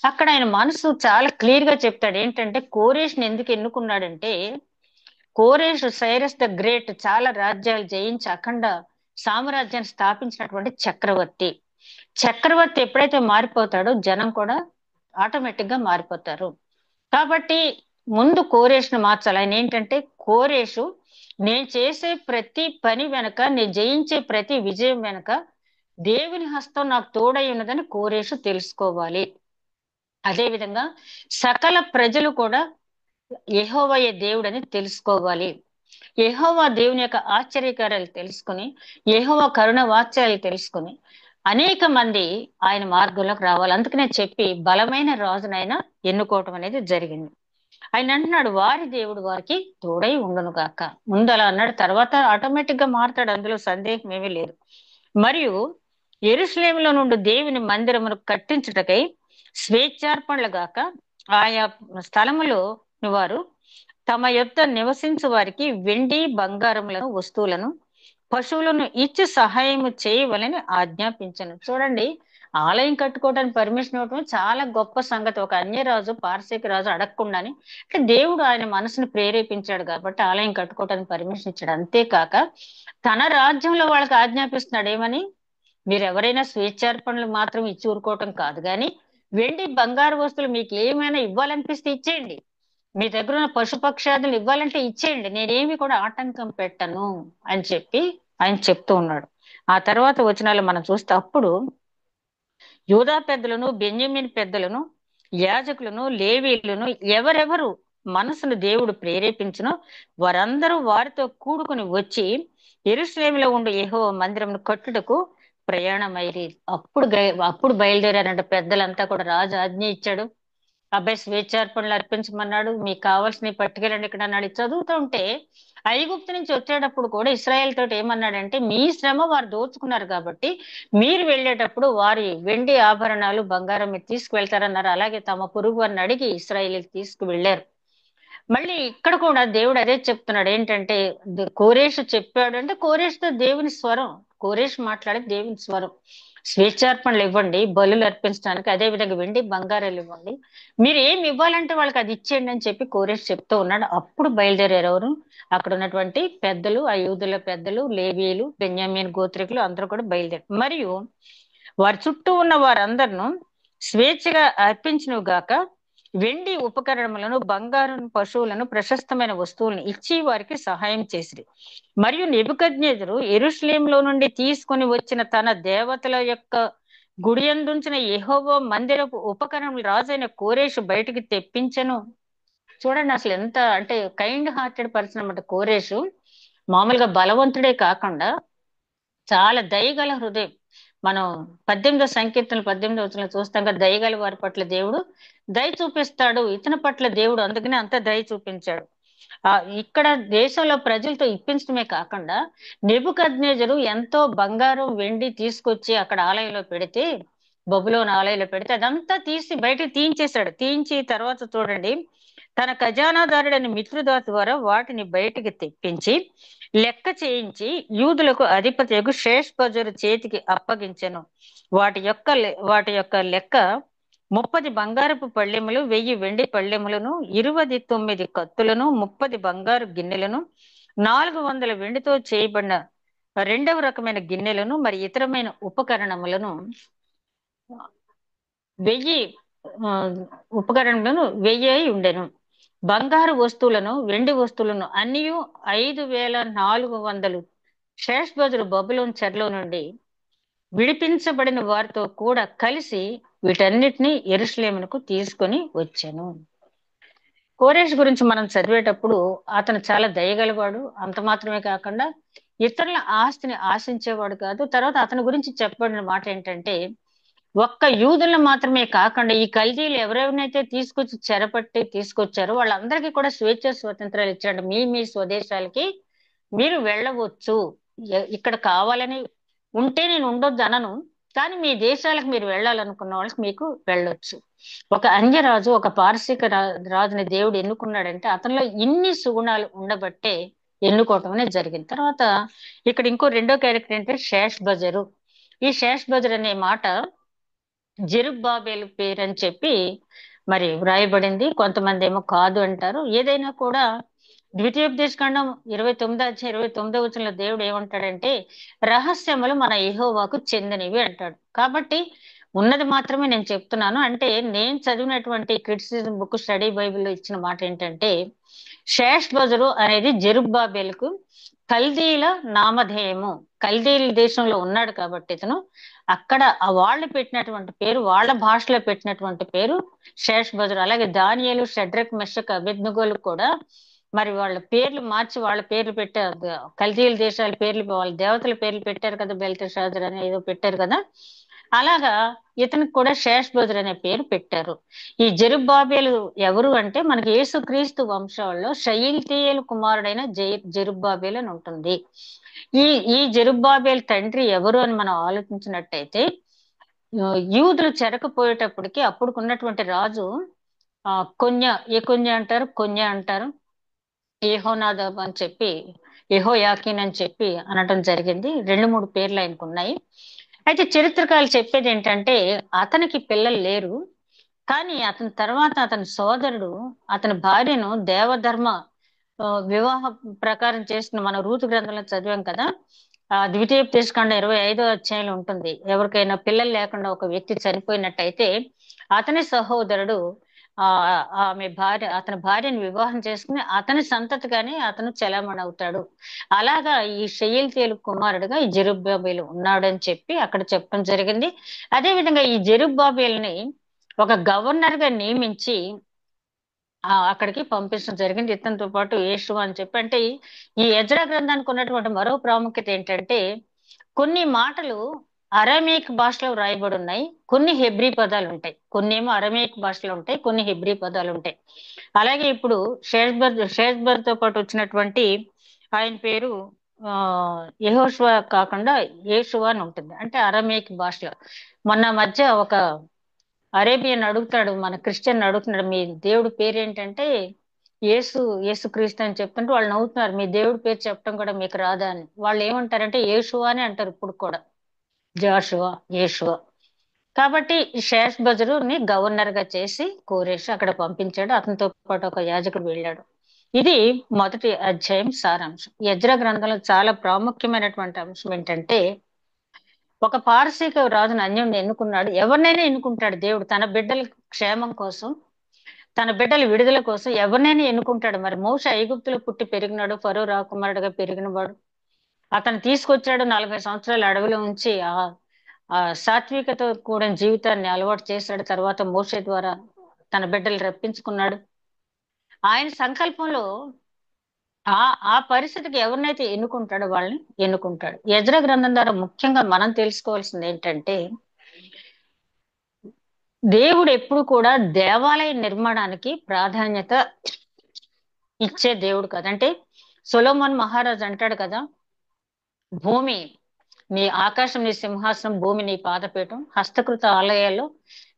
అక్కడ ఆయన మనసు చాలా క్లియర్ గా చెప్తాడు. ఏంటంటే కోరేష్ని ఎందుకు ఎన్నుకున్నాడంటే, కోరేషు సైరస్ ద గ్రేట్ చాలా రాజ్యాలు జయించి అఖండ సామ్రాజ్యాన్ని స్థాపించినటువంటి చక్రవర్తి. చక్రవర్తి ఎప్పుడైతే మారిపోతాడో జనం కూడా ఆటోమేటిక్ గా మారిపోతారు. కాబట్టి ముందు కోరేష్ను మార్చాలి. ఆయన ఏంటంటే, కోరేషు నేను చేసే ప్రతి పని వెనక, నేను జయించే ప్రతి విజయం వెనక దేవుని హస్తం నాకు తోడై ఉన్నదని కోరేషు తెలుసుకోవాలి. అదే విధంగా సకల ప్రజలు కూడా యెహోవాయే దేవుడని తెలుసుకోవాలి. యెహోవా దేవుని యొక్క ఆశ్చర్యకార్యాలు తెలుసుకుని, యెహోవా కరుణ వాత్సల్యాలు తెలుసుకుని అనేక మంది ఆయన మార్గంలోకి రావాలి. అందుకనే చెప్పి బలమైన రాజునైనా ఎన్నుకోవటం అనేది జరిగింది. ఆయన అంటున్నాడు వారి దేవుడు వారికి తోడై ఉండును గాక. ముందు అలా అన్నాడు, తర్వాత ఆటోమేటిక్ గా మారుతాడు, అందులో సందేహం ఏమీ లేదు. మరియు యెరూషలేములో నుండి దేవుని మందిరమును కట్టించుటకై స్వేచ్ఛార్పణలు గాక ఆయా స్థలములో వారు తమ యొద్ద నివసించు వారికి వెండి బంగారములను వస్తువులను పశువులను ఇచ్చి సహాయము చేయవలని ఆజ్ఞాపించను. చూడండి, ఆలయం కట్టుకోవడానికి పర్మిషన్ ఇవ్వటం చాలా గొప్ప సంగతి. ఒక అన్యరాజు పారసీక రాజు అడగకుండానే, అంటే దేవుడు ఆయన మనసును ప్రేరేపించాడు కాబట్టి ఆలయం కట్టుకోవడానికి పర్మిషన్ ఇచ్చాడు. అంతేకాక తన రాజ్యంలో వాళ్ళకి ఆజ్ఞాపిస్తున్నాడు. ఏమని? మీరు ఎవరైనా స్వేచ్ఛార్పణలు మాత్రం ఇచ్చి ఊరుకోవటం కాదు, కానీ వెండి బంగారు వస్తువులు మీకు ఏమైనా ఇవ్వాలనిపిస్తే ఇచ్చేయండి, మీ దగ్గర ఉన్న పశుపక్షాదులు ఇవ్వాలంటే ఇచ్చేయండి, నేనేమి కూడా ఆటంకం పెట్టను అని చెప్పి ఆయన చెప్తూ ఉన్నాడు. ఆ తర్వాత వచనాలు మనం చూస్తే, అప్పుడు యూదా పెద్దలను, బెన్యామీను పెద్దలను, యాజకులను, లేవీయులను ఎవరెవరు మనసును దేవుడు ప్రేరేపించినో వారందరూ వారితో కూడుకుని వచ్చి యెరూషలేములో ఉండు యెహోవా మందిరమును కట్టుటకు ప్రయాణమైరి. అప్పుడు బయలుదేరారంట పెద్దలంతా కూడా. రాజు ఆజ్ఞ ఇచ్చాడు, అబ్బాయి స్వేచ్ఛార్పణలు అర్పించమన్నాడు, మీకు కావాల్సినవి పట్టుకెళ్ళండి ఇక్కడ అన్నాడు. చదువుతూ ఉంటే ఐగుప్తు నుంచి వచ్చేటప్పుడు కూడా ఇశ్రాయేల్ తోటి ఏమన్నాడంటే, మీ శ్రమ వారు దోచుకున్నారు కాబట్టి మీరు వెళ్ళేటప్పుడు వారి వెండి ఆభరణాలు బంగారం మీరు తీసుకువెళ్తారన్నారు. అలాగే తమ పొరుగు వారిని అడిగి ఇశ్రాయేలీలు తీసుకువెళ్లారు. మళ్ళీ ఇక్కడ కూడా దేవుడు అదే చెప్తున్నాడు. ఏంటంటే, కోరేషు చెప్పాడు అంటే కోరేషుతో దేవుని స్వరం, కోరేషు మాట్లాడే దేవుని స్వరం. స్వేచ్ఛార్పణలు ఇవ్వండి బలులు అర్పించడానికి, అదే విధంగా వెండి బంగారాలు ఇవ్వండి, మీరు ఏమి ఇవ్వాలంటే వాళ్ళకి అది ఇచ్చేయండి అని చెప్పి కోరేషు చెప్తూ ఉన్నాడు. అప్పుడు బయలుదేరారు ఎవరు? అక్కడ ఉన్నటువంటి పెద్దలు, ఆ యూదుల పెద్దలు, లేవీయులు, బెన్యామీన్ గోత్రికులు అందరూ కూడా బయలుదేరారు. మరియు వారి చుట్టూ ఉన్న వారందరిను స్వేచ్ఛగా అర్పించును గాక వెండి ఉపకరణములను, బంగారు పశువులను, ప్రశస్తమైన వస్తువులను ఇచ్చి వారికి సహాయం చేసిరి. మరియు నెబుకద్నెజరు యెరూషలేములో నుండి తీసుకొని వచ్చిన తన దేవతల యొక్క గుడి యందుంచిన యెహోవా మందిరపు ఉపకరణములు రాజైన కోరేషు బయటికి తెప్పించెను. చూడండి అసలు ఎంత అంటే కైండ్ హార్టెడ్ పర్సన్ అన్నమాట కోరేషు. మామూలుగా బలవంతుడే కాకుండా చాలా దయగల హృదయం. మనం 18వ సంకీర్తనలు 18వ వచనంలో చూస్తాం కదా, దయగల వారి పట్ల దేవుడు దయ చూపిస్తాడు. ఇతని పట్ల దేవుడు అందుకనే అంత దయ చూపించాడు. ఇక్కడ దేశంలో ప్రజలతో ఇప్పించడమే కాకుండా నెబుకద్నెజరు ఎంతో బంగారం వెండి తీసుకొచ్చి అక్కడ ఆలయంలో పెడితే, బబులోను ఆలయంలో పెడితే అదంతా తీసి బయటకు తీయించేశాడు. తీయించి తర్వాత చూడండి, తన ఖజానాదారుడైన మిత్రుదాత ద్వారా వాటిని బయటికి తెప్పించి లెక్క చేయించి యూదులకు అధిపతియగు షేష్బజరు చేతికి అప్పగించెను. వాటి యొక్క లెక్క 30 బంగారపు పళ్ళెములు, 1000 వెండి పళ్ళెములను, 29 కత్తులను, 30 బంగారు గిన్నెలను, 400 వెండితో చేయబడిన 2వ రకమైన గిన్నెలను, మరి ఇతరమైన ఉపకరణములను 1000 ఉపకరణములను 1000 ఉండెను. బంగారు వస్తువులను, వెండి వస్తువులను అన్నియు 5400 షేష్బజరు బబులోను చెరలో నుండి విడిపించబడిన వారితో కూడా కలిసి వీటన్నిటిని యెరూషలేమునకు తీసుకొని వచ్చాను. కోరేష్ గురించి మనం చదివేటప్పుడు అతను చాలా దయగలవాడు. అంత మాత్రమే కాకుండా ఇతరుల ఆస్తిని ఆశించేవాడు కాదు. తర్వాత అతని గురించి చెప్పబడిన మాట ఏంటంటే, ఒక్క యూదులను మాత్రమే కాకుండా ఈ కల్దీలు ఎవరెవరినైతే తీసుకొచ్చి చెరపట్టి తీసుకొచ్చారో వాళ్ళందరికీ కూడా స్వేచ్ఛ స్వతంత్రాలు ఇచ్చాడు. మీ మీ స్వదేశాలకి మీరు వెళ్ళవచ్చు. ఇక్కడ కావాలని ఉంటే నేను ఉండొద్దు అనను, కానీ మీ దేశాలకు మీరు వెళ్ళాలనుకున్న వాళ్ళకి మీకు వెళ్ళొచ్చు. ఒక అన్యరాజు, ఒక పారసీక రాజుని దేవుడు ఎన్నుకున్నాడంటే అతనిలో ఇన్ని సుగుణాలు ఉండబట్టే ఎన్నుకోవటం అనేది జరిగింది. తర్వాత ఇక్కడ ఇంకో రెండో క్యారెక్టర్ ఏంటంటే శేష్ బజరు. ఈ శేష్ బజర్ అనే మాట జెరుబ్బాబేలు పేరు అని చెప్పి మరి వ్రాయబడింది. కొంతమంది ఏమో కాదు అంటారు. ఏదైనా కూడా ద్వితీయోపదేశకాండం 29 దేవుడు ఏమంటాడంటే, రహస్యములు మన యెహోవాకు చెందినవి అంటాడు. కాబట్టి ఉన్నది మాత్రమే నేను చెప్తున్నాను. అంటే నేను చదివినటువంటి క్రిటిసిజం బుక్ స్టడీ బైబిల్లో ఇచ్చిన మాట ఏంటంటే, శేష్ బజరు అనేది జెరుబ్బాబేలుకు కల్దీల నామధేయము. కల్దీల దేశంలో ఉన్నాడు కాబట్టి ఇతను అక్కడ వాళ్ళు పెట్టినటువంటి పేరు, వాళ్ళ భాషలో పెట్టినటువంటి పేరు శేష్ బజరు. అలాగే దానియేలు, షడ్రక్, మెషక్, అబేద్నెగోలు కూడా మరి వాళ్ళ పేర్లు మార్చి వాళ్ళ పేర్లు పెట్టారు. కల్దీల దేశాల పేర్లు, వాళ్ళ దేవతల పేర్లు పెట్టారు కదా, బెల్తెషాజర్ అని ఏదో పెట్టారు కదా. అలాగా ఇతనికి కూడా శేష్ బజర్ అనే పేరు పెట్టారు. ఈ జెరుబ్బాబేలు ఎవరు అంటే మనకి యేసుక్రీస్తు వంశాల్లో షయల్తీయేలు కుమారుడైన జెరుబ్బాబేలు అని ఉంటుంది. ఈ ఈ జెరుబ్బాబేలు తండ్రి ఎవరు అని మనం ఆలోచించినట్టయితే, యూదులు చెరకపోయేటప్పటికి అప్పుడుకున్నటువంటి రాజు కొన్య అంటారు, కొన్య అంటారు, యెహోనాదాబ్ అని చెప్పి, యెహోయాకీన్ అని చెప్పి అనటం జరిగింది. 2-3 పేర్లు ఆయనకు ఉన్నాయి. అయితే చరిత్రకారులు చెప్పేది ఏంటంటే, అతనికి పిల్లలు లేరు, కానీ అతని తర్వాత అతని సోదరుడు అతని భార్యను దేవధర్మ వివాహ ప్రకారం చేసిన, మన రూతు గ్రంథంలో చదివాం కదా, ద్వితీయోపదేశకాండం 25వ అధ్యాయంలో ఉంటుంది. ఎవరికైనా పిల్లలు లేకుండా ఒక వ్యక్తి చనిపోయినట్టయితే అతని సహోదరుడు అతని భార్యను వివాహం చేసుకుని అతని సంతతిగానే అతను చెలామణి అవుతాడు. అలాగా ఈ షయల్తీయేలు కుమారుడుగా ఈ జెరుబ్బాబేలు ఉన్నాడు అని చెప్పి అక్కడ చెప్పడం జరిగింది. అదే విధంగా ఈ జెరుబ్బాబేలుని ఒక గవర్నర్ గా నియమించి అక్కడికి పంపించడం జరిగింది. ఇతనితో పాటు యేషువ అని చెప్పి. అంటే ఈ ఎజ్రా గ్రంథానికి ఉన్నటువంటి మరో ప్రాముఖ్యత ఏంటంటే, కొన్ని మాటలు అరమేక్ భాషలో వ్రాయబడి ఉన్నాయి, కొన్ని హెబ్రీ పదాలు ఉంటాయి. కొన్ని ఏమో అరమేక్ భాషలో ఉంటాయి, కొన్ని హెబ్రీ పదాలు ఉంటాయి. అలాగే ఇప్పుడు షేష్బర్ తో పాటు వచ్చినటువంటి ఆయన పేరు యెహోషువ కాకుండా యేషువ అని ఉంటుంది, అంటే అరమేక్ భాషలో. మొన్న మధ్య ఒక అరేబియన్ అడుగుతాడు, మన క్రిస్టియన్ అడుగుతున్నాడు, మీ దేవుడి పేరు ఏంటంటే యేసుక్రీస్తు అని చెప్తుంటే వాళ్ళు నవ్వుతున్నారు, మీ దేవుడి పేరు చెప్పడం కూడా మీకు రాదా అని. వాళ్ళు ఏమంటారంటే యేషువ అని అంటారు ఇప్పుడు కూడా, జాషువా, యేషువ. కాబట్టి శేష్ బజరుని గవర్నర్ గా చేసి కోరేష్ అక్కడ పంపించాడు. అతనితో పాటు ఒక యాజకుడు వెళ్ళాడు. ఇది మొదటి అధ్యాయం సారాంశం. ఎజ్రా గ్రంథంలో చాలా ప్రాముఖ్యమైనటువంటి అంశం ఏంటంటే, ఒక పారసీక రాజును అన్యుడిని ఎన్నుకున్నాడు. ఎవరినైనా ఎన్నుకుంటాడు దేవుడు తన బిడ్డల క్షేమం కోసం, తన బిడ్డల విడుదల కోసం ఎవరినైనా ఎన్నుకుంటాడు. మరి మోషే ఐగుప్తులో పుట్టి పెరిగినాడు, ఫరో రాకుమారుడుగా పెరిగినవాడు. అతను తీసుకొచ్చాడు, 40 సంవత్సరాలు అడవిలో ఉంచి ఆ సాత్వికతో కూడిన జీవితాన్ని అలవాటు చేశాడు. తర్వాత మోషే ద్వారా తన బిడ్డలు రప్పించుకున్నాడు. ఆయన సంకల్పంలో ఆ పరిస్థితికి ఎవరినైతే ఎన్నుకుంటాడో వాళ్ళని ఎన్నుకుంటాడు. ఎజ్రా గ్రంథం ద్వారా ముఖ్యంగా మనం తెలుసుకోవాల్సింది ఏంటంటే, దేవుడు ఎప్పుడు కూడా దేవాలయ నిర్మాణానికి ప్రాధాన్యత ఇచ్చే దేవుడు కదంటే, సొలొమోన్ మహారాజు అంటాడు కదా, భూమి నీ ఆకాశం నీ సింహాసనం, భూమి నీ పాదపీఠం, హస్తకృత ఆలయాల్లో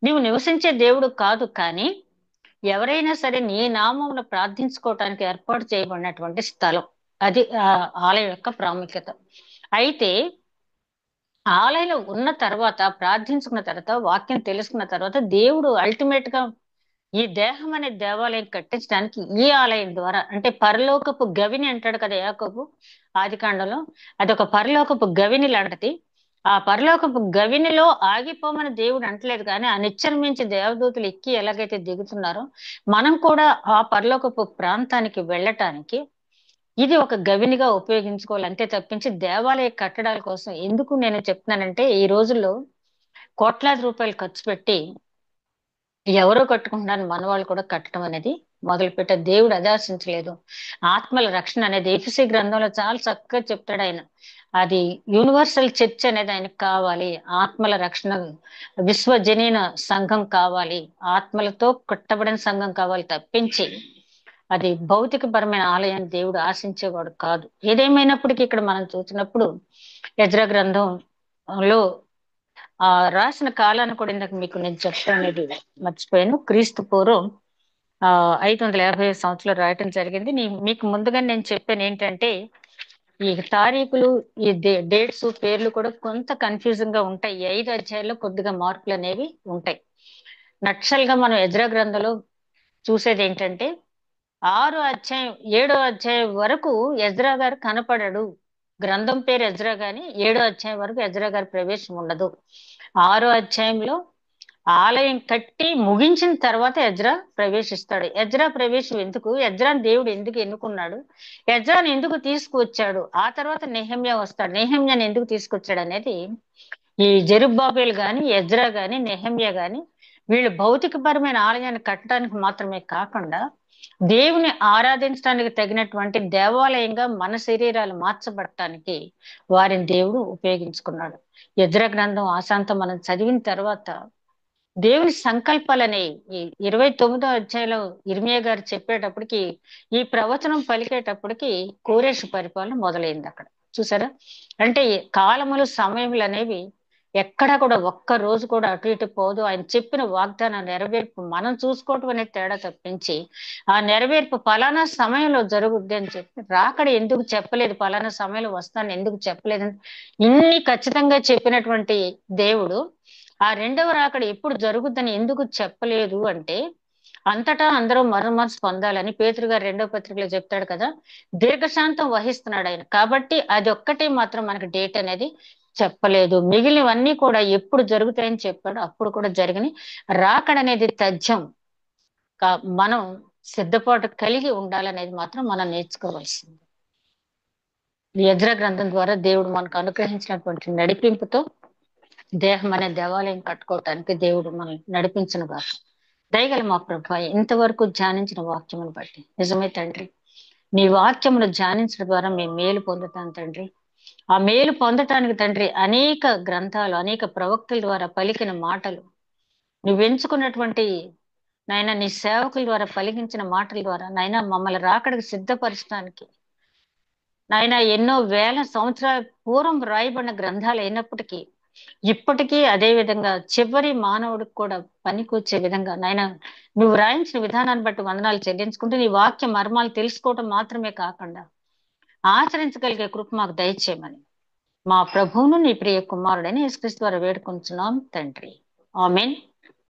నీవు నివసించే దేవుడు కాదు, కానీ ఎవరైనా సరే నీ నామమును ప్రార్థించుకోవటానికి ఏర్పాటు చేయబడినటువంటి స్థలం. అది ఆ ఆలయం యొక్క ప్రాముఖ్యత. అయితే ఆలయంలో ఉన్న తర్వాత, ప్రార్థించుకున్న తర్వాత, వాక్యం తెలుసుకున్న తర్వాత, దేవుడు అల్టిమేట్ గా ఈ దేహం అనే దేవాలయం కట్టించడానికి ఈ ఆలయం ద్వారా, అంటే పరలోకపు గవిని అంటాడు కదా యాకోబు ఆదికాండంలో, అది ఒక పరలోకపు గవిని లాంటిది. ఆ పరలోకపు గవినిలో ఆగిపోమని దేవుడు అంటలేదు, కానీ ఆ నిశ్చర్మించి దేవదూతలు ఎక్కి ఎలాగైతే దిగుతున్నారో మనం కూడా ఆ పరలోకపు ప్రాంతానికి వెళ్ళటానికి ఇది ఒక గవినిగా ఉపయోగించుకోవాలి, అంతే తప్పించి దేవాలయ కట్టడాల కోసం ఎందుకు నేను చెప్తున్నానంటే, ఈ రోజుల్లో కోట్లాది రూపాయలు ఖర్చు పెట్టి ఎవరో కట్టుకుంటున్నారు, మన వాళ్ళు కూడా కట్టడం అనేది మొదలుపెట్టారు. దేవుడు అదాశించలేదు. ఆత్మల రక్షణ అనేది ఎఫెసీ గ్రంథంలో చాలా చక్కగా చెప్తాడు ఆయన. అది యూనివర్సల్ చర్చ్ అనేది ఆయనకు కావాలి. ఆత్మల రక్షణ, విశ్వజనీన సంఘం కావాలి, ఆత్మలతో కట్టబడిన సంఘం కావాలి తప్పించి అది భౌతికపరమైన ఆలయాన్ని దేవుడు ఆశించేవాడు కాదు. ఏదేమైనప్పటికీ ఇక్కడ మనం చూసినప్పుడు యెజ్రా గ్రంథంలో ఆ రాసిన కాలాన్ని కూడా ఇందాక మీకు నేను చెప్పడం అనేది మర్చిపోయాను. క్రీస్తు పూర్వం 550 సంవత్సరాలు రాయటం జరిగింది. మీకు ముందుగా నేను చెప్పాను ఏంటంటే ఈ తారీఖులు, ఈ డేట్స్, పేర్లు కూడా కొంత కన్ఫ్యూజింగ్ గా ఉంటాయి. ఈ 5 అధ్యాయాల్లో కొద్దిగా మార్పులు అనేవి ఉంటాయి. నక్సల్ గా మనం యెజ్రా గ్రంథంలో చూసేది ఏంటంటే 6 అధ్యాయం 7 అధ్యాయం వరకు యెజ్రా గారు కనపడడు. గ్రంథం పేరు యెజ్రా గాని 7 అధ్యాయం వరకు యెజ్రా గారి ప్రవేశం ఉండదు. 6 అధ్యాయంలో ఆలయం కట్టి ముగించిన తర్వాత యెజ్రా ప్రవేశిస్తాడు. యెజ్రా ప్రవేశం ఎందుకు? యెజ్రాని దేవుడు ఎందుకు ఎన్నుకున్నాడు? యెజ్రాని ఎందుకు తీసుకువచ్చాడు? ఆ తర్వాత నెహెమ్యా వస్తాడు. నెహెమ్యాని ఎందుకు తీసుకొచ్చాడు అనేది ఈ జెరుబ్బాబెలు గాని, యెజ్రా గాని, నెహెమ్యా గాని వీళ్ళు భౌతికపరమైన ఆలయాన్ని కట్టడానికి మాత్రమే కాకుండా దేవుని ఆరాధించడానికి తగినటువంటి దేవాలయంగా మన శరీరాలు మార్చబడటానికి వారిని దేవుడు ఉపయోగించుకున్నాడు. యెజ్రా గ్రంథం ఆశాంతం మనం చదివిన తర్వాత దేవుని సంకల్పాలనే ఈ 29వ అధ్యాయంలో ఇర్మియా గారు చెప్పేటప్పటికి, ఈ ప్రవచనం పలికేటప్పటికి కోరేషు పరిపాలన మొదలైంది అక్కడ. చూసారా? అంటే కాలములు, సమయములు అనేవి ఎక్కడా కూడా ఒక్క రోజు కూడా అటు ఇటు పోదు. ఆయన చెప్పిన వాగ్దాన నెరవేర్పు మనం చూసుకోవటం అనేది తేడా తప్పించి ఆ నెరవేర్పు పలానా సమయంలో జరుగుద్ది అని చెప్పి రాకడ ఎందుకు చెప్పలేదు, పలానా సమయంలో వస్తాను ఎందుకు చెప్పలేదని ఇన్ని ఖచ్చితంగా చెప్పినటువంటి దేవుడు ఆ రెండవ రాకడ ఎప్పుడు జరుగుద్దని ఎందుకు చెప్పలేదు అంటే, అంతటా అందరూ మరమనసు పొందాలని పేతురు గారు 2వ పత్రికలో చెప్తాడు కదా, దీర్ఘశాంతం వహిస్తున్నాడు ఆయన. కాబట్టి అది ఒక్కటే మాత్రం మనకి డేట్ అనేది చెప్పలేదు. మిగిలినవన్నీ కూడా ఎప్పుడు జరుగుతాయని చెప్పాడు, అప్పుడు కూడా జరిగినాయి. రాకడ అనేది తథ్యం. మనం సిద్ధపాటు కలిగి ఉండాలనేది మాత్రం మనం నేర్చుకోవాల్సింది. యెజ్రా గ్రంథం ద్వారా దేవుడు మనకు అనుగ్రహించినటువంటి నడిపింపుతో దేహం అనే దేవాలయం కట్టుకోవటానికి దేవుడు మనల్ని నడిపించునుగా. దయగల మా ప్రభా, ఇంతవరకు ధ్యానించిన వాక్యమును బట్టి నిజమే తండ్రి, నీ వాక్యమును ధ్యానించడం ద్వారా మేము మేలు పొందుతాం తండ్రి. ఆ మేలు పొందటానికి తండ్రి అనేక గ్రంథాలు, అనేక ప్రవక్తల ద్వారా పలికిన మాటలు, నువ్వు ఎంచుకున్నటువంటి నాయన నీ సేవకుల ద్వారా పలికించిన మాటల ద్వారా నాయన మమ్మల్ని రాకడికి సిద్ధపరచడానికి నాయన ఎన్నో వేల సంవత్సరాల పూర్వం రాయబడిన గ్రంథాలు అయినప్పటికీ ఇప్పటికీ అదే విధంగా చివరి మానవుడికి కూడా పనికొచ్చే విధంగా నాయన నువ్వు రాయించిన విధానాన్ని బట్టి వందనాలు చెల్లించుకుంటూ నీ వాక్య మర్మాలు తెలుసుకోవటం మాత్రమే కాకుండా ఆచరించగలిగే కృప మాకు దయచేయమని మా ప్రభువును నీ ప్రియ కుమారుడని యేసుక్రీస్తు ద్వారా వేడుకొంచున్నాం తండ్రి. ఆమేన్.